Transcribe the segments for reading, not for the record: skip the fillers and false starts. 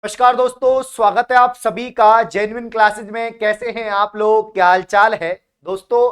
नमस्कार दोस्तों, स्वागत है आप सभी का जेन्युइन क्लासेज में। कैसे हैं आप लोग, क्या हाल चाल है दोस्तों।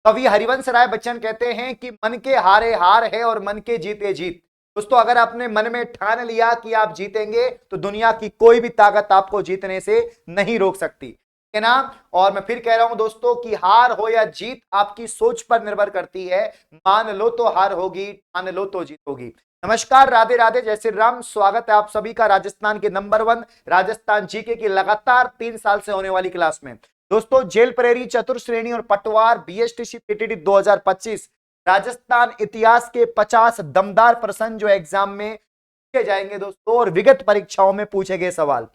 कवि हरिवंश राय बच्चन कहते हैं कि मन के हारे हार है और मन के जीते जीत। दोस्तों, अगर आपने मन में ठान लिया कि आप जीतेंगे तो दुनिया की कोई भी ताकत आपको जीतने से नहीं रोक सकती है ना। और मैं फिर कह रहा हूं दोस्तों कि हार हो या जीत आपकी सोच पर निर्भर करती है। मान लो तो हार होगी, ठान लो तो जीत होगी। नमस्कार, राधे राधे, जय श्री राम। स्वागत है आप सभी का राजस्थान के नंबर 1 राजस्थान जीके की लगातार 3 साल से होने वाली क्लास में। दोस्तों, जेल प्रेरी, चतुर श्रेणी और पटवार बीएसटीसी पीटीटी 2025 राजस्थान इतिहास के 50 दमदार प्रश्न जो एग्जाम में पूछे जाएंगे दोस्तों, और विगत परीक्षाओं में पूछे गए सवाल।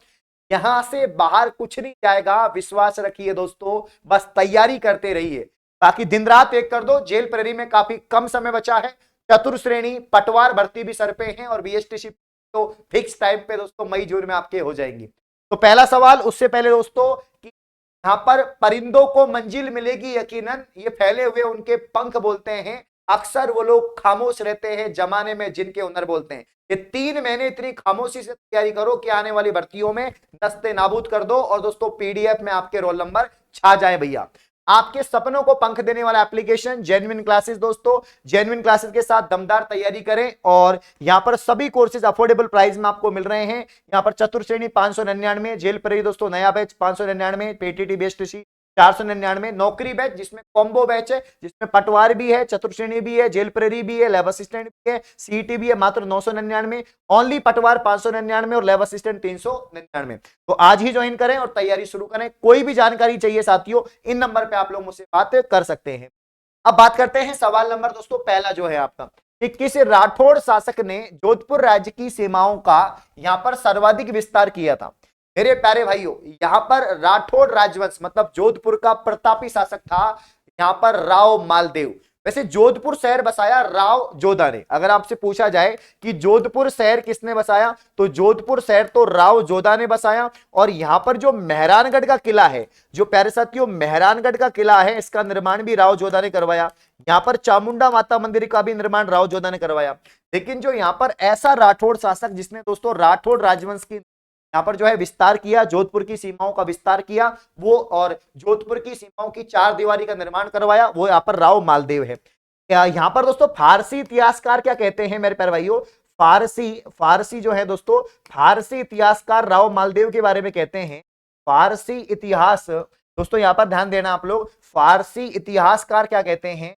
यहां से बाहर कुछ नहीं जाएगा, विश्वास रखिए दोस्तों, बस तैयारी करते रहिए। बाकी दिन रात एक कर दो। जेल प्रेरी में काफी कम समय बचा है। चतुर श्रेणी, पटवार भर्ती भी सर पे है और बीएसटीसी तो फिक्स टाइम पे दोस्तों मई जून में आपके हो जाएंगी। तो पहला सवाल, उससे पहले दोस्तों कि यहां पर परिंदों को मंजिल मिलेगी यकीनन, ये फैले हुए उनके पंख बोलते हैं। अक्सर वो लोग खामोश रहते हैं जमाने में जिनके हुनर बोलते हैं। ये 3 महीने इतनी खामोशी से तैयारी करो कि आने वाली भर्तियों में दस्ते नाबूद कर दो और दोस्तों पीडीएफ में आपके रोल नंबर छा जाए भैया। आपके सपनों को पंख देने वाला एप्लीकेशन जेन्युइन क्लासेस दोस्तों। जेन्युइन क्लासेस के साथ दमदार तैयारी करें और यहां पर सभी कोर्सेज अफोर्डेबल प्राइस में आपको मिल रहे हैं। यहां पर चतुर श्रेणी 599, जेल प्रेरी दोस्तों नया बैच 599, पीटीटी बीएसटीसी 499, नौकरी बैच जिसमें कॉम्बो बैच है, जिसमें पटवार भी है, चतुर श्रेणी भी है, जेल प्रेरी भी है, लैब असिस्टेंट भी है, सीईटी भी है, मात्र 999। ओनली पटवार 599 और लैब असिस्टेंट 399। तो आज ही ज्वाइन करें और तैयारी शुरू करें। कोई भी जानकारी चाहिए साथियों, इन नंबर पे आप लोग मुझसे बात कर सकते हैं। अब बात करते हैं सवाल नंबर दोस्तों पहला जो है आपका, कि किस राठौड़ शासक ने जोधपुर राज्य की सीमाओं का यहां पर सर्वाधिक विस्तार किया था। मेरे प्यारे भाइयों, यहां पर राठौड़ राजवंश मतलब जोधपुर का प्रतापी शासक था यहां पर राव मालदेव। वैसे जोधपुर शहर बसाया राव जोधा ने। अगर आपसे पूछा जाए कि जोधपुर शहर किसने बसाया, तो जोधपुर शहर तो राव जोधा ने बसाया। और यहां पर जो मेहरानगढ़ का किला है, जो प्यारे साथियों मेहरानगढ़ का किला है, इसका निर्माण भी राव जोधा ने करवाया। यहां पर चामुंडा माता मंदिर का भी निर्माण राव जोधा ने करवाया। लेकिन जो यहां पर ऐसा राठौड़ शासक जिसने दोस्तों राठौड़ राजवंश की यहां पर जो है विस्तार किया, जोधपुर की सीमाओं का विस्तार किया वो, और जोधपुर की सीमाओं की 4 दीवारी का निर्माण करवाया, वो यहां पर राव मालदेव है। यहां पर दोस्तों फारसी इतिहासकार क्या कहते हैं मेरे प्यारे भाइयों, फारसी जो है दोस्तों, फारसी इतिहासकार राव मालदेव के बारे में कहते हैं। फारसी इतिहास दोस्तों यहां पर ध्यान देना आप लोग, फारसी इतिहासकार क्या कहते हैं,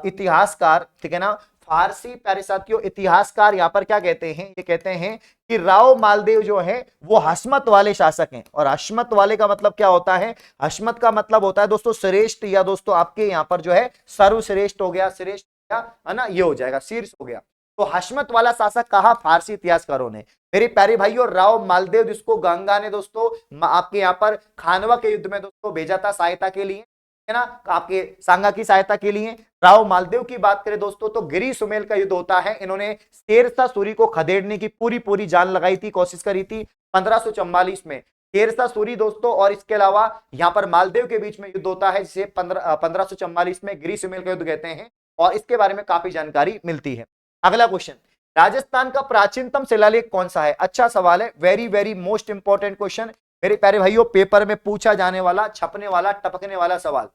इतिहासकार, ठीक है ना। फारसी प्यारे साथियों इतिहासकार यहां पर क्या कहते हैं, ये कहते हैं कि राव मालदेव जो है वो हशमत वाले शासक हैं। और हशमत वाले का मतलब क्या होता है, हशमत का मतलब होता है दोस्तों श्रेष्ठ, या दोस्तों आपके यहां पर जो है सर्वश्रेष्ठ हो गया, श्रेष्ठ है ना, ये हो जाएगा, शीर्ष हो गया। तो हशमत वाला शासक कहा फारसी इतिहासकारों ने। मेरे प्यारे भाइयों, राव मालदेव जिसको गंगा ने दोस्तों आपके यहां पर खानवा के युद्ध में दोस्तों भेजा था सहायता के लिए, है ना, आपके सांगा की सहायता के लिए। राव मालदेव की बात करें दोस्तों तो गिरी सुमेल का युद्ध होता है, इन्होंने शेरशाह सूरी को खदेड़ने की पूरी पूरी जान लगाई थी, कोशिश करी थी 1544 में शेरशाह सूरी दोस्तों। और इसके अलावा यहां पर मालदेव के बीच में युद्ध होता है जिसे 1544 में गिरी सुमेल का युद्ध कहते हैं, और इसके बारे में काफी जानकारी मिलती है। अगला क्वेश्चन, राजस्थान का प्राचीनतम शिलालेख कौन सा है। अच्छा सवाल है, very very most important question मेरे प्यारे भाइयों, पेपर में पूछा जाने वाला, छपने वाला, टपकने वाला सवाल।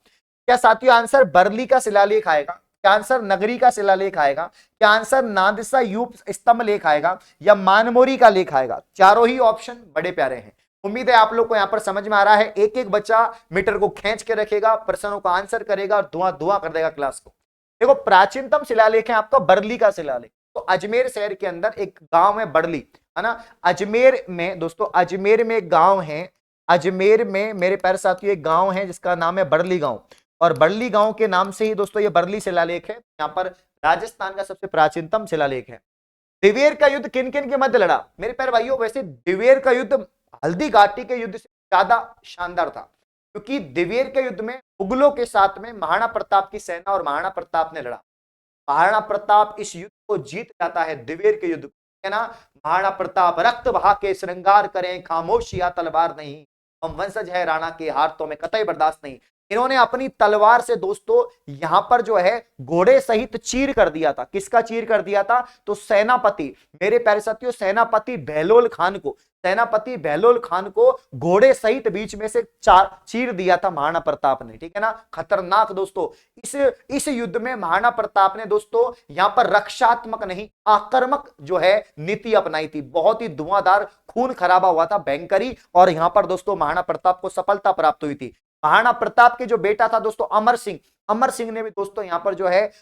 क्या साथियों आंसर बरली का शिलालेख आएगा, क्या आंसर नगरी का शिलालेख आएगा, क्या आंसर नादिसा यूप स्तंभ लेख आएगा, या मानमोरी का लेख आएगा। चारों ही ऑप्शन बड़े प्यारे हैं। उम्मीद है आप लोग को यहां पर समझ में आ रहा है। एक एक बच्चा मीटर को खींच के रखेगा, प्रश्नों का आंसर करेगा और धुआं धुआं कर देगा क्लास को। देखो, प्राचीनतम शिलालेख है आपका बरली का शिलालेख। तो अजमेर शहर के अंदर एक गांव है बरली, है ना। अजमेर में दोस्तों, अजमेर में एक गांव है, अजमेर में मेरे प्यारे साथियों एक गांव है जिसका नाम है बरली गांव। और बरली गांव के नाम से ही दोस्तों ये बरली शिलालेख है। यहां पर राजस्थान का सबसे प्राचीनतम शिलालेख है। दिवेर का युद्ध किन किन के मध्य लड़ा। मेरे प्यारे भाइयों, वैसे दिवेर का युद्ध हल्दी घाटी के युद्ध से ज्यादा शानदार था, क्योंकि दिवेर के युद्ध में मुगलों के साथ में महाराणा प्रताप की सेना और महाराणा प्रताप ने लड़ा। महाराणा प्रताप इस युद्ध को जीत जाता है, दिवेर के युद्ध, है ना। महाराणा प्रताप रक्त बहा के श्रृंगार करें, खामोशिया तलवार नहीं, हम वंशज है राणा के, हार तो में कतई बर्दाश्त नहीं। इन्होंने अपनी तलवार से दोस्तों यहां पर जो है घोड़े सहित चीर कर दिया था। किसका चीर कर दिया था? तो सेनापति, मेरे प्यारे साथियों, सेनापति बहलोल खान को, सेनापति बहलोल खान को घोड़े सहित बीच में से चीर दिया था महाराणा प्रताप ने, ठीक है ना। खतरनाक दोस्तों। इस युद्ध में महाराणा प्रताप ने दोस्तों यहां पर रक्षात्मक नहीं, आक्रामक जो है नीति अपनाई थी। बहुत ही धुआंधार खून खराबा हुआ था, भयंकरी, और यहां पर दोस्तों महाराणा प्रताप को सफलता प्राप्त हुई थी। महाराणा प्रताप के जो बेटा था दोस्तों अमर सिंह, अमर सिंह ने भी दोस्तों यहां पर जो है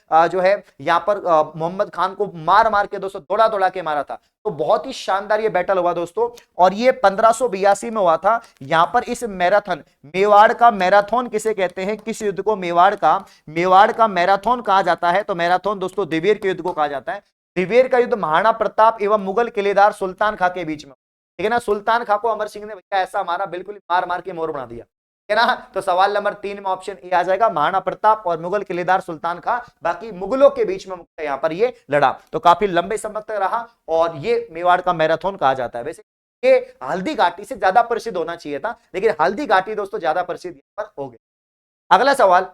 यहां पर मोहम्मद खान को मार मार के दोस्तों दौड़ा दौड़ा के मारा था। तो बहुत ही शानदार ये बैटल हुआ दोस्तों, और ये 1582 में हुआ था। यहां पर इस मैराथन, मेवाड़ का मैराथन किसे कहते हैं? किस युद्ध को मेवाड़ का मैराथन कहा जाता है? तो मैराथन दोस्तों दिवेर के युद्ध को कहा जाता है। दिवेर का युद्ध महाराणा प्रताप एवं मुगल किलेदार सुल्तान खां के बीच में, ठीक है ना। सुल्तान खां को अमर सिंह ने भैया ऐसा मारा, बिल्कुल मार मार के मोर बना दिया, है ना। तो सवाल नंबर 3 में ऑप्शन ए आ जाएगा, महाराणा प्रताप और मुगल किलेदार सुल्तान खां, बाकी मुगलों के बीच में यहां पर ये लड़ा। तो काफी लंबे समय तक रहा, और ये मेवाड़ का मैराथन कहा जाता है। वैसे ये हल्दी घाटी से ज्यादा प्रसिद्ध होना चाहिए था, लेकिन हल्दी घाटी दोस्तों ज्यादा प्रसिद्ध यहां पर हो गया। अगला सवाल,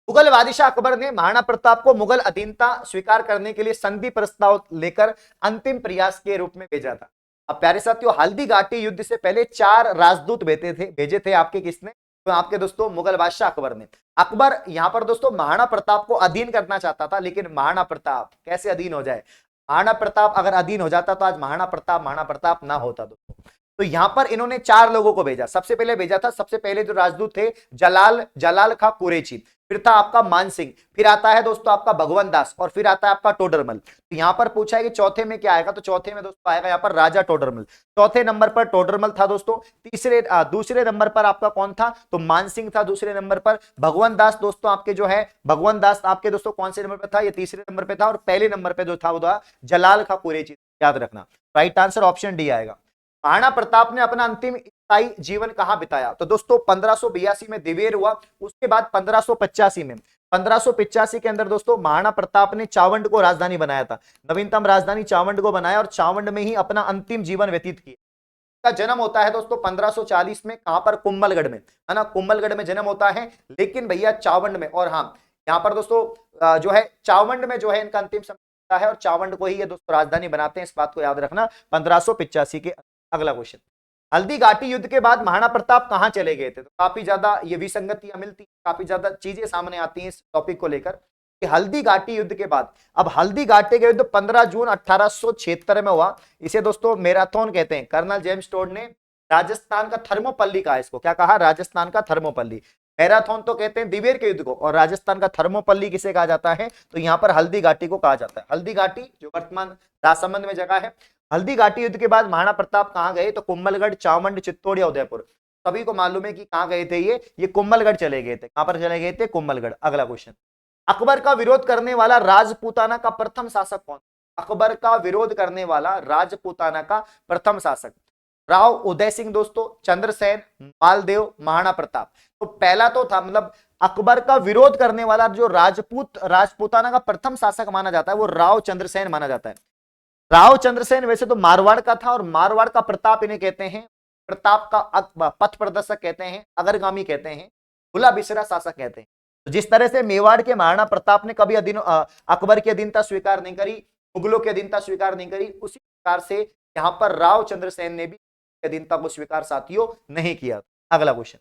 मुगल बादशाह अकबर ने महाराणा प्रताप को मुगल अधीनता स्वीकार करने के लिए संधि प्रस्ताव लेकर अंतिम प्रयास के रूप में भेजा था। अब प्यारे साथियों, हल्दी घाटी युद्ध से पहले 4 राजदूत भेजे थे आपके किसने? तो आपके दोस्तों मुगल बादशाह अकबर ने। अकबर यहां पर दोस्तों महाराणा प्रताप को अधीन करना चाहता था, लेकिन महाराणा प्रताप कैसे अधीन हो जाए? महाराणा प्रताप अगर अधीन हो जाता तो आज महाराणा प्रताप ना होता दोस्तों। तो यहां पर इन्होंने 4 लोगों को भेजा। सबसे पहले जो राजदूत थे जलाल खां कुरैशी, फिर था आपका मान सिंह, फिर आता है दोस्तों आपका भगवंत दास, और फिर आता है आपका टोडरमल। तो यहां पर पूछा है कि चौथे में क्या आएगा? तो चौथे में दोस्तों आएगा यहां पर राजा टोडरमल। चौथे नंबर पर टोडरमल था दोस्तों। दूसरे नंबर पर आपका कौन था? तो मान सिंह था दूसरे नंबर पर। भगवंत दास दोस्तों आपके जो है, भगवंत दास आपके दोस्तों कौन से नंबर पर था? ये तीसरे नंबर पर था। और पहले नंबर पर जो था वो था जलाल खां कुरैशी, याद रखना। राइट आंसर ऑप्शन डी आएगा। महाराणा प्रताप ने अपना अंतिम स्थायी जीवन कहां बिताया? तो दोस्तों 1582 में दिवेर हुआ, उसके बाद 1585 के अंदर दोस्तों महाराणा प्रताप ने चावंड को राजधानी बनाया था। नवीनतम राजधानी चावंड को बनाया, और चावंड में ही अपना अंतिम जीवन व्यतीत किया। का जन्म होता है दोस्तों 1540 में, कहां पर? कुंभलगढ़ में, है ना। कुंभलगढ़ में जन्म होता है, लेकिन भैया चावंड में। और हाँ, यहां पर दोस्तों जो है चावंड में जो है इनका अंतिम समय है, और चावंड को ही ये दोस्तों राजधानी बनाते हैं, इस बात को याद रखना। 1585 के। अगला क्वेश्चन, हल्दी घाटी युद्ध के बाद महाराणा प्रताप कहां चले गए थे? तो काफी ज्यादा ये विसंगतियां मिलती, काफी ज्यादा चीजें सामने आती हैं इस टॉपिक को लेकर कि हल्दी घाटी युद्ध के बाद, अब हल्दी घाटी का युद्ध 15 जून 1876 में हुआ। इसे दोस्तों मैराथन कहते हैं। कर्नल जेम्स टोड ने राजस्थान का थर्मोपल्ली कहा इसको। क्या कहा? राजस्थान का थर्मोपल्ली। मैराथन तो कहते हैं दिवेर के युद्ध को, और राजस्थान का थर्मोपल्ली किसे कहा जाता है? तो यहां पर हल्दी घाटी को कहा जाता है। हल्दी घाटी जो वर्तमान राजसमंद में जगह है। हल्दी घाटी युद्ध के बाद महाराणा प्रताप कहां गए? तो कुंभलगढ़, चावंड, चित्तौड़ या उदयपुर। सभी को मालूम है कि कहां गए थे ये कुंभलगढ़ चले गए थे। कहां पर चले गए थे? कुंभलगढ़। अगला क्वेश्चन, अकबर का विरोध करने वाला राजपूताना का प्रथम शासक कौन? अकबर का विरोध करने वाला राजपूताना का प्रथम शासक, राव उदय सिंह दोस्तों, चंद्रसेन, मालदेव, महाराणा प्रताप। तो पहला तो था, मतलब अकबर का विरोध करने वाला जो राजपूताना का प्रथम शासक माना जाता है वो राव चंद्रसेन माना जाता है। राव चंद्रसेन वैसे तो मारवाड़ का था, और मारवाड़ का प्रताप इन्हें कहते हैं, प्रताप का पथ प्रदर्शक कहते हैं, अग्रगामी कहते हैं, भुला बिसरा शासक कहते हैं। तो जिस तरह से मेवाड़ के महाराणा प्रताप ने कभी अकबर की अधीनता स्वीकार नहीं करी, मुगलों की अधीनता स्वीकार नहीं करी, उसी प्रकार से यहां पर राव चंद्रसेन ने भी अधीनता को स्वीकार साथियों नहीं किया। अगला क्वेश्चन,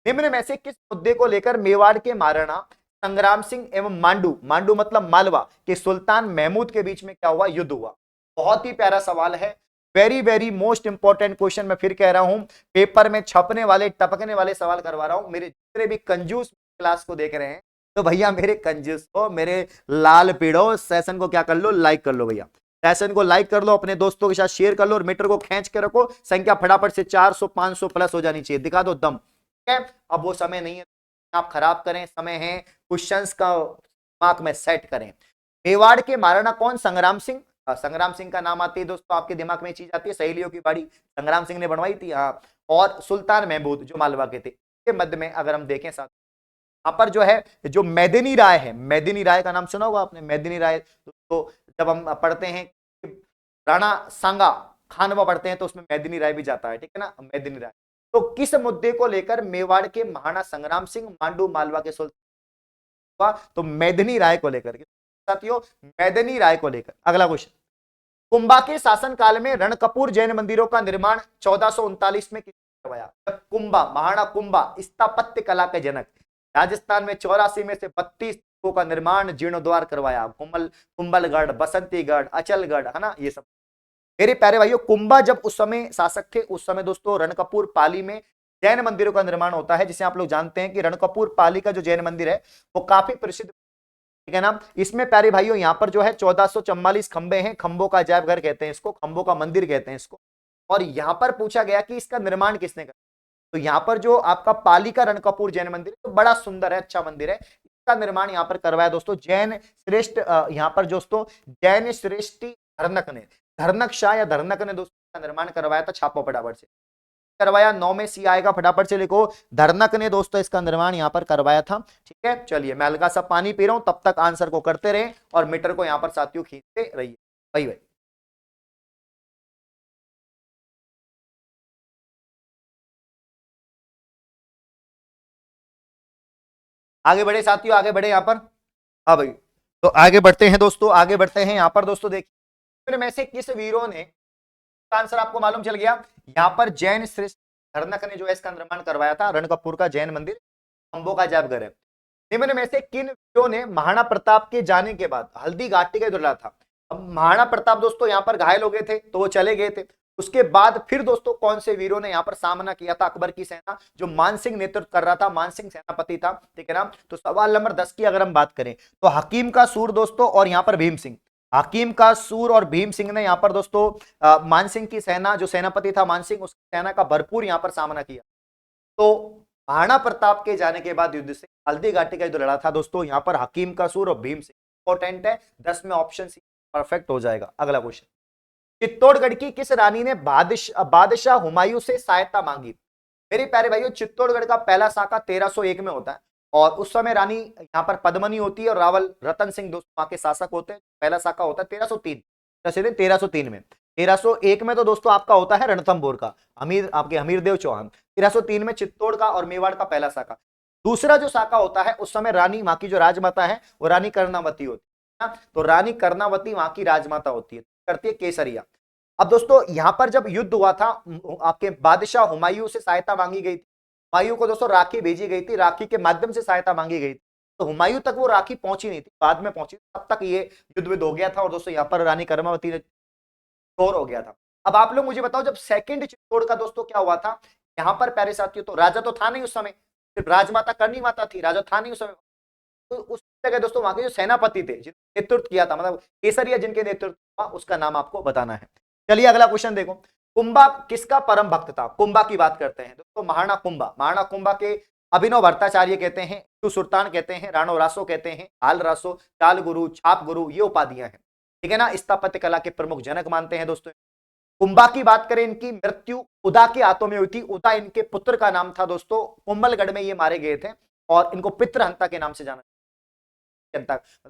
निम्न में से किस मुद्दे को लेकर मेवाड़ के महाराणा संग्राम सिंह एवं मांडू मतलब मालवा के सुल्तान महमूद के बीच में क्या हुआ? युद्ध हुआ। बहुत ही प्यारा सवाल है, very very most important question. मैं फिर कह रहा हूं, पेपर में छपने वाले टपकने वाले सवाल करवा रहा हूं। मेरे जितने भी कंजूस क्लास को देख रहे हैं, तो भैया मेरे कंजूस को, मेरे लाल पीड़ो, सेशन को क्या कर लो? लाइक कर लो भैया। सेशन को लाइक कर लो, अपने दोस्तों के साथ शेयर कर लो, और मीटर को खींच के रखो। संख्या फटाफट से 400 500 प्लस हो जानी चाहिए। दिखा दो दम। ठीक है, अब वो समय नहीं है आप खराब करें, समय है क्वेश्चंस का दिमाग में सेट करें। मेवाड़ के महाराणा कौन? संग्राम सिंह। संग्राम सिंह का नाम आते ही दोस्तों आपके दिमाग में चीज आती है, सहेलियों की बाड़ी संग्राम सिंह ने बनवाई थी। हाँ, और सुल्तान महमूद जो मालवा के थे। के मध्य में अगर हम देखें साथ, यहाँ पर जो है जो मेदिनी राय है, मेदिनी राय का नाम सुना होगा आपने। मेदिनी राय तो जब हम पढ़ते हैं राणा सांगा खानवा पढ़ते हैं, तो उसमें मेदिनी राय भी जाता है, ठीक है ना। मेदिनी राय तो किस मुद्दे को लेकर मेवाड़ के महाराणा संग्राम सिंह मांडू मालवा के सुल्तान, तो मेदिनी राय को लेकर के साथियों, मेदिनी राय को लेकर। अगला क्वेश्चन, कुंभा के शासनकाल में रणकपुर जैन मंदिरों का निर्माण 1439 में किसने करवाया? कुंभा, महाराणा कुंभा स्थापत्य कला के जनक, राजस्थान में 84 में से 32 का निर्माण जीर्णोद्धार करवाया। कुंभलगढ़, बसंतीगढ़, अचलगढ़, है ना, ये सब। मेरे प्यारे भाइयों, कुंभा जब उस समय शासक थे, उस समय दोस्तों रणकपुर पाली में जैन मंदिरों का निर्माण होता है, जिसे आप लोग जानते हैं कि रणकपुर पाली का जो जैन मंदिर है वो काफी प्रसिद्ध, ठीक है ना। इसमें प्यारे भाइयों यहाँ पर जो है 1444 खंबे हैं, खंबों का अजायब घर कहते हैं इसको, खंबों का मंदिर कहते हैं इसको। और यहाँ पर पूछा गया कि इसका निर्माण किसने किया, तो यहाँ पर जो आपका पाली का रणकपुर जैन मंदिर है तो बड़ा सुंदर है, अच्छा मंदिर है, इसका निर्माण यहाँ पर करवाया दोस्तों जैन श्रेष्ठ, यहाँ पर दोस्तों जैन श्रेष्ठी धरनक ने, धरनक शाह या धरनक ने दोस्तों का निर्माण करवाया था। छापो फटाफट से, करवाया, 9 में सी आएगा, फटाफट से लिखो, धरनक ने दोस्तों इसका निर्माण यहाँ पर करवाया था, ठीक है। चलिए मैं हल्का सा पानी पी रहा हूं, तब तक आंसर को करते रहे और मीटर को यहाँ पर साथियों खींचते रहिए। भाई आगे बढ़े साथियों, आगे बढ़े यहाँ पर। हाँ भाई, तो आगे बढ़ते हैं दोस्तों, आगे बढ़ते हैं यहाँ पर दोस्तों। देखिए में से किस वीरों ने, आंसर आपको मालूम चल गया, यहाँ पर जैन श्रेष्ठ धरनक ने जो है इसका निर्माण करवाया था, रणकपुर का जैन मंदिर, खंबों का अजायब घर है। निम्न में से किन वीरों ने महाराणा प्रताप के जाने के बाद हल्दी घाटी का दुर्ला था? अब महाराणा प्रताप दोस्तों यहाँ पर घायल हो गए थे तो वो चले गए थे, उसके बाद फिर दोस्तों कौन से वीरों ने यहाँ पर सामना किया था अकबर की सेना, जो मानसिंह नेतृत्व कर रहा था, मानसिंह सेनापति था, ठीक है ना। तो सवाल नंबर 10 की अगर हम बात करें तो हकीम का सूर दोस्तों और यहाँ पर भीम सिंह, हकीम का सूर और भीम सिंह ने यहाँ पर दोस्तों मानसिंह की सेना, जो सेनापति था मानसिंह, उसकी सेना का भरपूर यहाँ पर सामना किया। तो महाराणा प्रताप के जाने के बाद युद्ध से हल्दी घाटी का युद्ध लड़ा था दोस्तों यहाँ पर हकीम का सूर और भीम सिंह। इंपॉर्टेंट है, 10 में ऑप्शन सी परफेक्ट हो जाएगा। अगला क्वेश्चन, चित्तौड़गढ़ की किस रानी ने बादशाह हुमायूं से सहायता मांगी? मेरे प्यारे भाइयों, चित्तौड़गढ़ का पहला साका 1301 में होता है और उस समय रानी यहाँ पर पद्मनी होती है और रावल रतन सिंह दोस्तों वहां के शासक होते हैं। पहला साका होता है 1303 में। 1301 में तो दोस्तों आपका होता है रणथंभौर का आपके हमीरदेव चौहान। 1303 में चित्तौड़ का और मेवाड़ का पहला साका। दूसरा जो साका होता है उस समय रानी वहां की जो राजमाता है वो रानी कर्णावती होती है ना, तो रानी कर्णावती वहां की राजमाता होती है, करती है केसरिया। अब दोस्तों यहां पर जब युद्ध हुआ था, आपके बादशाह हुमायूं से सहायता मांगी गई थी, हुमायूं को दोस्तों राखी भेजी गई थी, राखी के माध्यम से सहायता मांगी गई थी, तो हुमायूं तक वो राखी पहुंची नहीं थी, बाद में पहुंची, तब तक ये युद्ध हो गया था और दोस्तों यहाँ पर रानी कर्णावती ने चोर हो गया था। अब आप लोग मुझे बताओ, जब सेकंड चित्तौड़ का दोस्तों क्या हुआ था यहाँ पर प्यारे साथियों, तो राजा तो था नहीं उस समय, सिर्फ राजमाता करनी माता थी, राजा था नहीं उस समय। तो उस जगह दोस्तों वहां के जो सेनापति थे जिन्होंने नेतृत्व किया था, मतलब केसरिया जिनके नेतृत्व था, उसका नाम आपको बताना है। चलिए अगला क्वेश्चन देखो, कुंभा किसका परम भक्त था? कुंभा की बात करते हैं दोस्तों, महाराणा कुंभा। महाराणा कुंभा के अभिनव भट्टाचार्य कहते हैं, सुल्तान कहते हैं, राणो रासो कहते हैं, हाल रासो, चाल गुरु, छाप गुरु, ये उपाधियां हैं, ठीक है ना। स्थापत्य कला के प्रमुख जनक मानते हैं दोस्तों। कुंभा की बात करें, इनकी मृत्यु उदा के हाथों में हुई थी। उदा इनके पुत्र का नाम था दोस्तों, कुंभलगढ़ में ये मारे गए थे और इनको पितृहंता के नाम से जाना,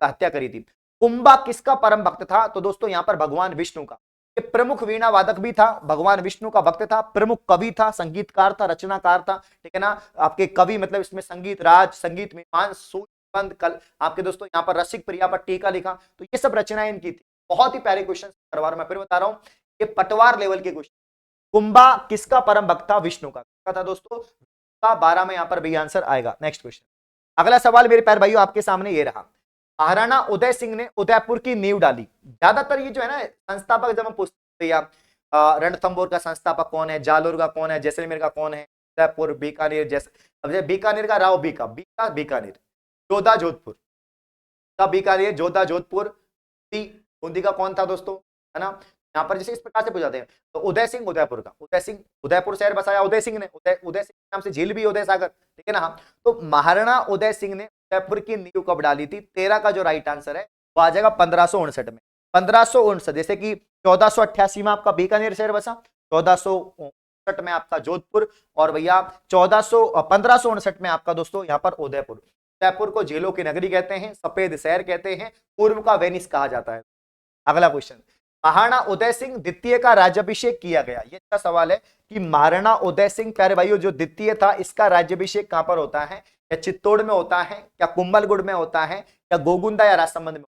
हत्या करी थी। कुंभा किसका परम भक्त था? तो दोस्तों यहाँ पर भगवान विष्णु का। ये प्रमुख वीणा वादक भी था, भगवान विष्णु का भक्त था, प्रमुख कवि था, संगीतकार था, रचनाकार था, ठीक है ना। आपके कवि मतलब इसमें संगीत राज, संगीत मीमांस, सूर्य कल, आपके दोस्तों यहाँ पर रसिक प्रिया पर टीका लिखा, तो ये सब रचनाएं इनकी थी। बहुत ही प्यारे क्वेश्चन, परवार मैं फिर बता रहा हूँ, ये पटवार लेवल के क्वेश्चन। कुंभा किसका परम भक्त था? विष्णु का था दोस्तों। 12 में यहाँ पर भी आंसर आएगा। नेक्स्ट क्वेश्चन, अगला सवाल मेरे प्यारे भाइयों आपके सामने ये रहा, महाराणा उदय सिंह ने उदयपुर की नींव डाली। ज्यादातर ये जो है ना संस्थापक, जब हम पूछते हैं रणथंभौर का संस्थापक कौन है, जालोर का कौन है, जैसलमेर का कौन है, उदयपुर, बीकानेर, जैसे बीकानेर का राव बीकानेर, जोधा जोधपुर का बीकानेर, जोधा जोधपुर, बूंदी का कौन था दोस्तों, है ना। यहाँ पर जैसे इस प्रकार से पूछाते हैं, तो उदय सिंह उदयपुर का, उदय सिंह उदयपुर शहर बसाया उदय सिंह ने, उदय सिंह नाम से झील भी उदय सागर, ठीक है ना। तो महाराणा उदय सिंह ने उदयपुर की नींव कब डाली थी? 13 का जो राइट आंसर है वो आ जाएगा 1559 में। 1559, जैसे कि 1488 में आपका बीकानेर शहर बसा, 1459 में आपका जोधपुर, और भैया 1559 में आपका दोस्तों यहाँ पर उदयपुर। उदयपुर को झीलों की नगरी कहते हैं, सफेद शहर कहते हैं, पूर्व का वेनिस कहा जाता है। अगला क्वेश्चन, महाराणा उदय सिंह द्वितीय का राज्याभिषेक किया गया? ये अच्छा सवाल है कि महाराणा उदय सिंह प्यारे भाइयों जो द्वितीय था, इसका राज्याभिषेक कहां पर होता है? या चित्तौड़ में होता है, या कुंभलगढ़ में होता है, या गोगुंदा या राजसमंद में?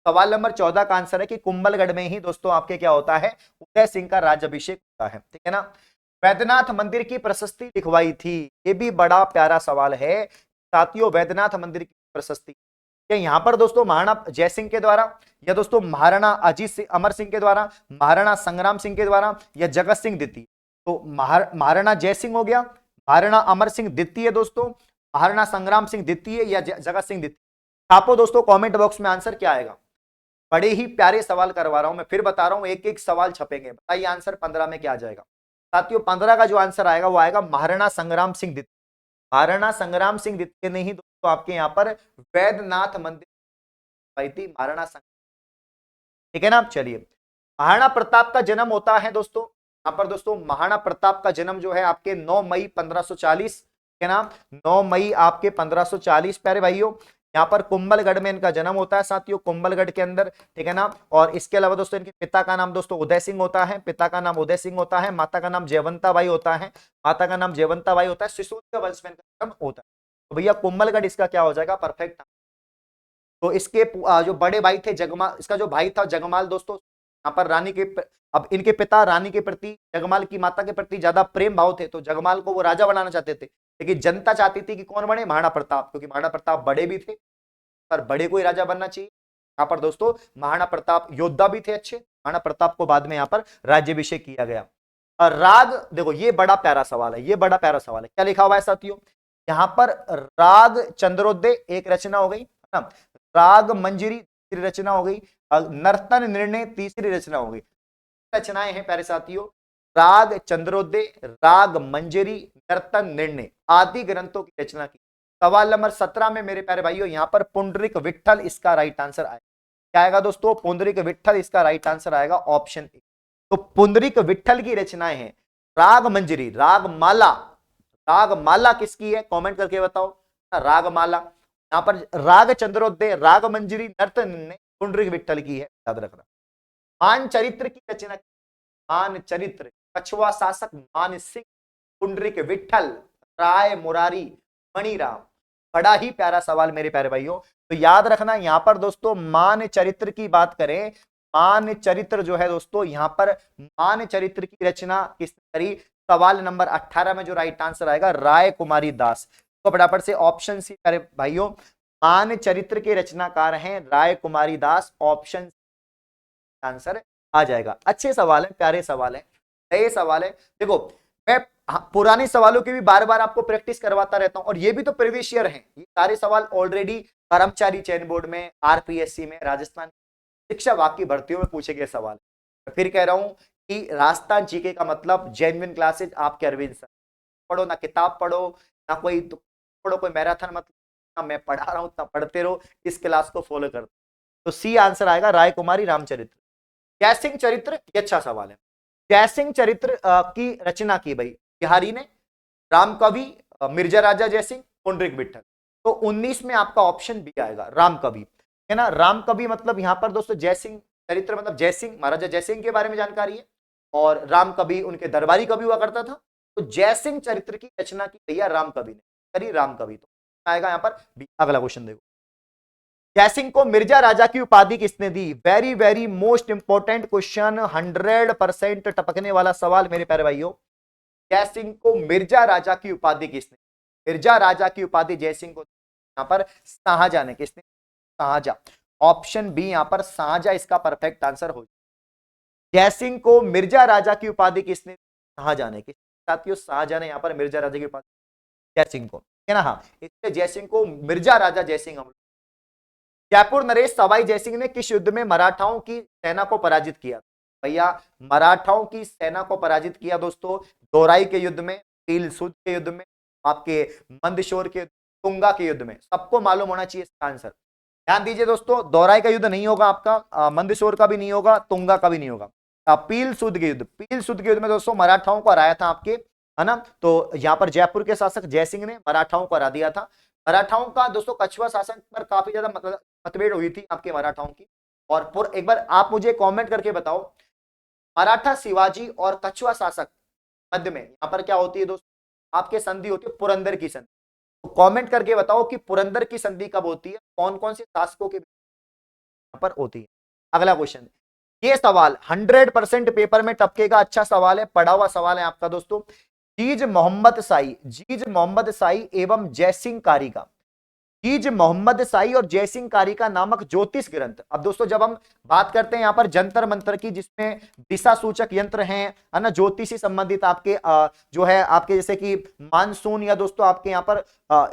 सवाल नंबर 14 का आंसर है कि कुंभलगढ़ में ही दोस्तों आपके क्या होता है, उदय सिंह का राज्याभिषेक होता है। ठीक है ना। वैद्यनाथ मंदिर की प्रशस्ति लिखवाई थी? ये भी बड़ा प्यारा सवाल है साथियों। वैद्यनाथ मंदिर की प्रशस्ति क्या यहां पर दोस्तों महाराणा जयसिंह के द्वारा, या दोस्तों महाराणा अजीत सिंह अमर सिंह के द्वारा, महाराणा संग्राम सिंह के द्वारा, या जगत सिंह द्वितीय? तो महाराणा जयसिंह हो गया, महाराणा अमर सिंह द्वितीय दोस्तों, महाराणा संग्राम सिंह द्वितीय, या जगत सिंह द्वितीय? छापो दोस्तों कमेंट बॉक्स में आंसर क्या आएगा। बड़े ही प्यारे सवाल करवा रहा हूं मैं, फिर बता रहा हूं, एक एक सवाल छपेंगे। बताइए आंसर 15 में क्या आ जाएगा साथियों। 15 का जो आंसर आएगा वो आएगा महाराणा संग्राम सिंह द्वितीय। महाराणा संग्राम सिंह द्वितीय ने ही दोस्तों आपके यहां पर वैद्यनाथ मंदिर थी, महाराणा संग्राम। ठीक है ना। चलिए, महाराणा प्रताप का जन्म होता है दोस्तों यहां पर दोस्तों, महाराणा प्रताप का जन्म जो है आपके 9 मई 1540 के नाम, 9 मई आपके 1540 प्यारे भाइयों। यहाँ पर कुंभलगढ़ में इनका जन्म होता है साथियों, कुंभलगढ़ के अंदर। ठीक है ना। और इसके अलावा दोस्तों इनके पिता का नाम दोस्तों उदय सिंह होता है, पिता का नाम उदय सिंह होता है, माता का नाम जयवंताबाई होता है, माता का नाम जयवंताबाई होता है। सिसोदिया वंश में इनका जन्म होता है। तो भैया कुंभलगढ़ इसका क्या हो जाएगा, परफेक्ट। तो इसके जो बड़े भाई थे जगमाल, इसका जो भाई था जगमाल दोस्तों, यहाँ पर रानी के अब इनके पिता रानी के प्रति, जगमाल की माता के प्रति ज्यादा प्रेम भाव थे, तो जगमाल को वो राजा बनाना चाहते थे। लेकिन जनता चाहती थी कि कौन बने, महाराणा प्रताप, क्योंकि महाराणा प्रताप बड़े भी थे, पर बड़े को ही राजा बनना चाहिए। यहाँ पर दोस्तों महाराणा प्रताप योद्धा भी थे अच्छे, महाराणा प्रताप को बाद में यहाँ पर राज्याभिषेक किया गया। और राग देखो, ये बड़ा प्यारा सवाल है, ये बड़ा प्यारा सवाल है। क्या लिखा हुआ है साथियों यहाँ पर? राग चंद्रोदय एक रचना हो गई है ना, राग मंजरी तीसरी रचना हो गई, नर्तन निर्णय तीसरी रचना हो गई। रचनाएं हैं प्यारे साथियों, राग चंद्रोदय, राग मंजरी, नर्तन निर्णय आदि ग्रंथों की रचना की। सवाल नंबर 17 में मेरे प्यारे भाइयों यहाँ पर पुंडरीक विट्ठल इसका राइट आंसर आएगा। क्या आएगा दोस्तों? पुंडरीक विट्ठल इसका राइट आंसर आएगा ऑप्शन ए। तो पुंडरीक विट्ठल की रचनाएं हैं राग मंजरी, राग माला। राग माला किसकी है, कमेंट करके बताओ। राग माला। यहाँ पर राग चंद्रोदय, राग मंजरी, नर्तन निर्णय पुंडरीक विट्ठल की है, याद रखना। मान चरित्र की रचना, मान चरित्र, कछुआ शासक मान सिंह, पुंडरीक विट्ठल, राय मुरारी, मणिराम। बड़ा ही प्यारा सवाल मेरे प्यारे भाइयों। तो याद रखना यहां पर दोस्तों मान चरित्र की बात करें, मान चरित्र जो है दोस्तों यहां पर मान चरित्र की रचना किसने करी? सवाल नंबर 18 में जो राइट आंसर आएगा राय कुमारी दास। तो फटाफट से ऑप्शन सी प्यारे भाइयों, मान चरित्र के रचनाकार हैं राय कुमारी दास, ऑप्शन आंसर आ जाएगा। अच्छे सवाल है, प्यारे सवाल है, नए सवाल है। देखो मैं पुराने सवालों की भी बार बार आपको प्रैक्टिस करवाता रहता हूं, और ये भी तो प्रीवियस ईयर हैं, ये सारे सवाल ऑलरेडी कर्मचारी चयन बोर्ड में, आरपीएससी में, राजस्थान शिक्षा विभाग की भर्तियों में पूछे गए सवाल। मैं फिर कह रहा हूं कि राजस्थान जीके का मतलब जेन्युइन क्लासेज आपके अरविंद सर। पढ़ो ना, किताब पढ़ो ना, कोई पढ़ो कोई मैराथन, मतलब ना मैं पढ़ा रहा हूं उतना पढ़ते रहो, इस क्लास को फॉलो कर। तो सी आंसर आएगा राय कुमारी रामचरित्र। जयसिंह चरित्र, ये अच्छा सवाल है। जयसिंह चरित्र की रचना की भाई बिहारी ने, राम कवि, मिर्जा राजा जयसिंह, पुंडरीक विट्ठल। तो 19 में आपका ऑप्शन बी आएगा, राम कवि, है ना। राम कवि मतलब यहां पर दोस्तों जयसिंह चरित्र मतलब जयसिंह, महाराजा जयसिंह के बारे में जानकारी है, और राम कवि उनके दरबारी कवि हुआ करता था। तो जयसिंह चरित्र की रचना की भैया राम कवि ने करी, राम कवि। तो आएगा यहां पर बी। अगला क्वेश्चन देखो, जयसिंह को मिर्जा राजा की उपाधि किसने दी? Very very most important question, 100% टपकने वाला सवाल मेरे प्यारे भाइयों। जयसिंह को मिर्जा राजा की उपाधि किसने? मिर्जा राजा की उपाधि जयसिंह को यहां पर शाहजहां ने। किसने? शाहजहां। ऑप्शन बी यहां पर शाहजहां इसका परफेक्ट आंसर हो। जयसिंह को मिर्जा राजा की उपाधि किसने? शाहजहां ने। साथियों शाहजहां ने यहां पर मिर्जा राजा की उपाधि जयसिंह को, है ना। हाँ, इसलिए जयसिंह को मिर्जा राजा जयसिंह हम। जयपुर नरेश सवाई जयसिंह ने किस युद्ध में मराठाओं की सेना को पराजित किया? भैया मराठाओं की सेना को पराजित किया दोस्तों दोराई के युद्ध में, पील सूद के युद्ध में, आपके मंदसौर के, तुंगा के युद्ध में। सबको मालूम होना चाहिए इसका आंसर। ध्यान दीजिए दोस्तों, दोराई का युद्ध नहीं होगा आपका, मंदसौर का भी नहीं होगा, तुंगा का भी नहीं होगा। पील सूद के युद्ध, पील सूद के युद्ध में दोस्तों मराठाओं को हराया था आपके, है ना। तो यहाँ पर जयपुर के शासक जयसिंह ने मराठाओं को हरा दिया था। मराठाओं का दोस्तों कछुआ शासन पर काफी ज्यादा मतभेद हुई थी आपके मराठाओं की, और एक बार आप मुझे कमेंट करके बताओ, मराठा शिवाजी और कछुआ शासक मध्य में यहां पर क्या होती है दोस्तों, आपके संधि होती है पुरंदर की संधि। तो कमेंट करके बताओ कि पुरंदर की संधि कब होती है, कौन कौन से शासकों के यहां पर होती है। अगला क्वेश्चन, ये सवाल 100% पेपर में टपकेगा, अच्छा सवाल है, पढ़ा हुआ सवाल है आपका दोस्तों। जीज मोहम्मद साई एवं जयसिंह कारिका, जीज मोहम्मद साई और जयसिंह कारिका नामक ज्योतिष ग्रंथ। अब दोस्तों जब हम बात करते हैं यहाँ पर जंतर मंतर की, जिसमें दिशा सूचक यंत्र हैं, है ना, ज्योतिषी संबंधित आपके जो है आपके जैसे कि मानसून या दोस्तों आपके यहाँ पर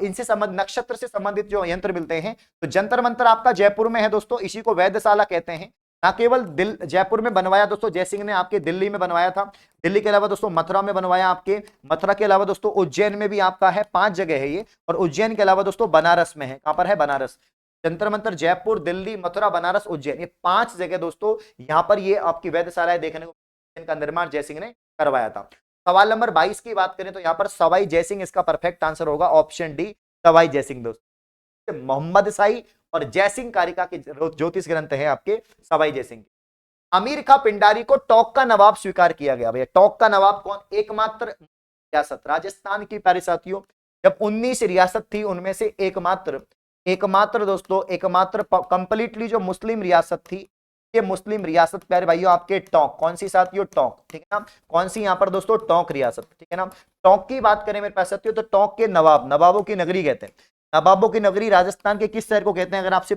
इनसे संबंध नक्षत्र से संबंधित जो यंत्र मिलते हैं, तो जंतर मंतर आपका जयपुर में है दोस्तों, इसी को वेधशाला कहते हैं। ना केवल जयपुर में बनवाया दोस्तों जयसिंह ने, आपके दिल्ली में बनवाया था, दिल्ली के अलावा दोस्तों मथुरा में बनवाया, आपके मथुरा के अलावा दोस्तों उज्जैन में भी आपका है, 5 जगह है ये, और उज्जैन के अलावा दोस्तों बनारस में है। कहां पर है? बनारस। जंतर मंतर जयपुर, दिल्ली, मथुरा, बनारस, उज्जैन, ये 5 जगह दोस्तों यहां पर ये आपकी वेधशालाएं देखने को, इनका निर्माण जयसिंह ने करवाया था। सवाल नंबर 22 की बात करें तो यहां पर सवाई जयसिंह इसका परफेक्ट आंसर होगा, ऑप्शन डी सवाई जयसिंह दोस्तों। मोहम्मद साई और जयसिंह कारिका के ज्योतिष ग्रंथ है आपके सवाई जयसिंह। अमीर खां पिंडारी को टोंक का नवाब स्वीकार किया गया। भैया टोंक का नवाब कौन? एकमात्र रियासत राजस्थान की, प्यारे साथियों, जब 19 रियासत थी उनमें से एकमात्र दोस्तों एकमात्र कंप्लीटली जो मुस्लिम रियासत थी, ये मुस्लिम रियासत प्यारे भाइयों आपके टोंक। कौन सी साथियों? टोंक, ठीक है ना। कौन सी यहां पर दोस्तों? टोंक रियासत, ठीक है ना। टोंक की बात करें मेरे पास साथियों तो टोंक के नवाबों की नगरी कहते हैं। नवाबों की नगरी राजस्थान के किस शहर को कहते हैं? अगर आपसे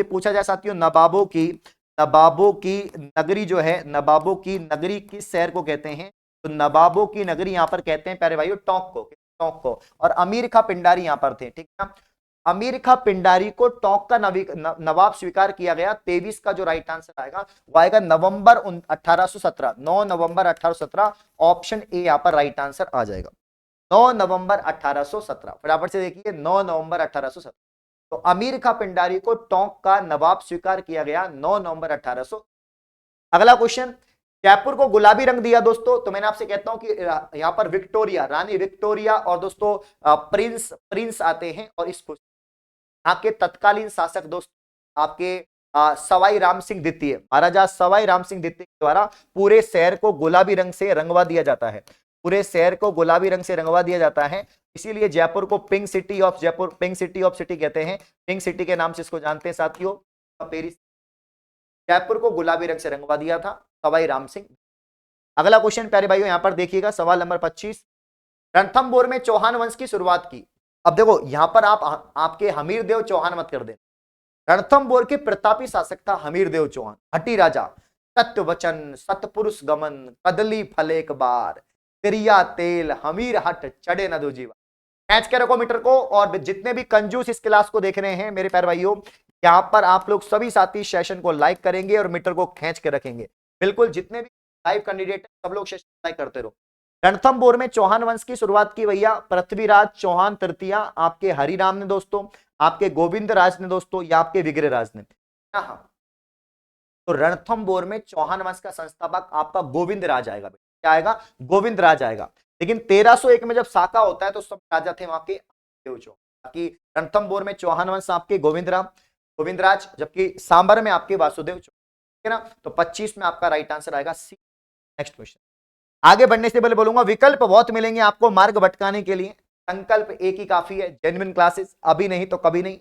पूछा जाए साथियों, नवाबों की नगरी जो है, नवाबों की नगरी किस शहर को कहते हैं? तो नवाबों की नगरी यहां पर कहते हैं प्यारे भाइयों टोंक को। और अमीर खां पिंडारी यहां पर थे, ठीक है ना। अमीर खां पिंडारी को टोंक का नवाब स्वीकार किया गया। 23 का जो राइट आंसर आएगा वो आएगा नवंबर 1817, 9 नवंबर 1817, ऑप्शन ए यहां पर राइट आंसर आ जाएगा। 9 नवंबर 1817, फटाफट से देखिए, 9 नवंबर 1817। तो अमीर खां पिंडारी को टोंक का नवाब स्वीकार किया गया 9 नवंबर 1800। अगला क्वेश्चन, जयपुर को गुलाबी रंग दिया दोस्तों, तो मैंने आपसे कहता हूं कि यहां पर विक्टोरिया, रानी विक्टोरिया और दोस्तों प्रिंस आते हैं, और इसको यहाँ के तत्कालीन शासक दोस्तों आपके सवाई राम सिंह द्वितीय, महाराजा सवाई राम सिंह द्वितीय के द्वारा पूरे शहर को गुलाबी रंग से रंगवा दिया जाता है, पूरे शहर को गुलाबी रंग से रंगवा दिया जाता है। इसीलिए जयपुर को पिंक सिटी ऑफ सिटी कहते हैं, पिंक सिटी के नाम से इसको जानते हैं साथियों। पेरिस, जयपुर को गुलाबी रंग से रंगवा दिया था सवाई राम सिंह। अगला क्वेश्चन प्यारे भाइयों यहां पर देखिएगा, सवाल नंबर 25, रणथंभौर में चौहान वंश की शुरुआत की। अब देखो यहां पर आपके हमीरदेव चौहान मत कर देना। रणथंभौर के प्रतापी शासक था हमीरदेव चौहान, हट्टी राजा, सत्य वचन, सतपुरुष गमन, कदली फल एक बार, तिरिया तेल, हमीर हट, चढ़े न दो जीवा। कैच के रखो मीटर को, और जितने भी कंजूस इस क्लास को देख रहे हैं मेरे प्यारे भाइयों, यहां पर आप लोग सभी साथी सेशन को लाइक करेंगे और मीटर को खींच के रखेंगे। बिल्कुल जितने भी लाइव कैंडिडेट सब लोग सेशन लाइक करते रहो। रणथंभौर में चौहान वंश की शुरुआत की भैया पृथ्वीराज चौहान तृतीय, आपके हरिराम ने दोस्तों, आपके गोविंद राज ने दोस्तों, या आपके विग्रहराज ने। तो रणथंभौर में चौहान वंश का संस्थापक आपका गोविंद राज आएगा। क्या आएगा? गोविंद राज आएगा। लेकिन 1301 में जब साका होता है तो सब राजा थे वहां के बाकी रणथंभौर में चौहान वंश आपके गोविंद राज, जबकि सांबर में आपके वासुदेव, ठीक है ना। तो 25 में आपका राइट आंसर आएगा सी। नेक्स्ट क्वेश्चन, आगे बढ़ने से पहले बोलूंगा विकल्प बहुत मिलेंगे आपको मार्ग भटकाने के लिए, संकल्प एक ही काफी है, जेन्युइन क्लासेस, अभी नहीं तो कभी नहीं।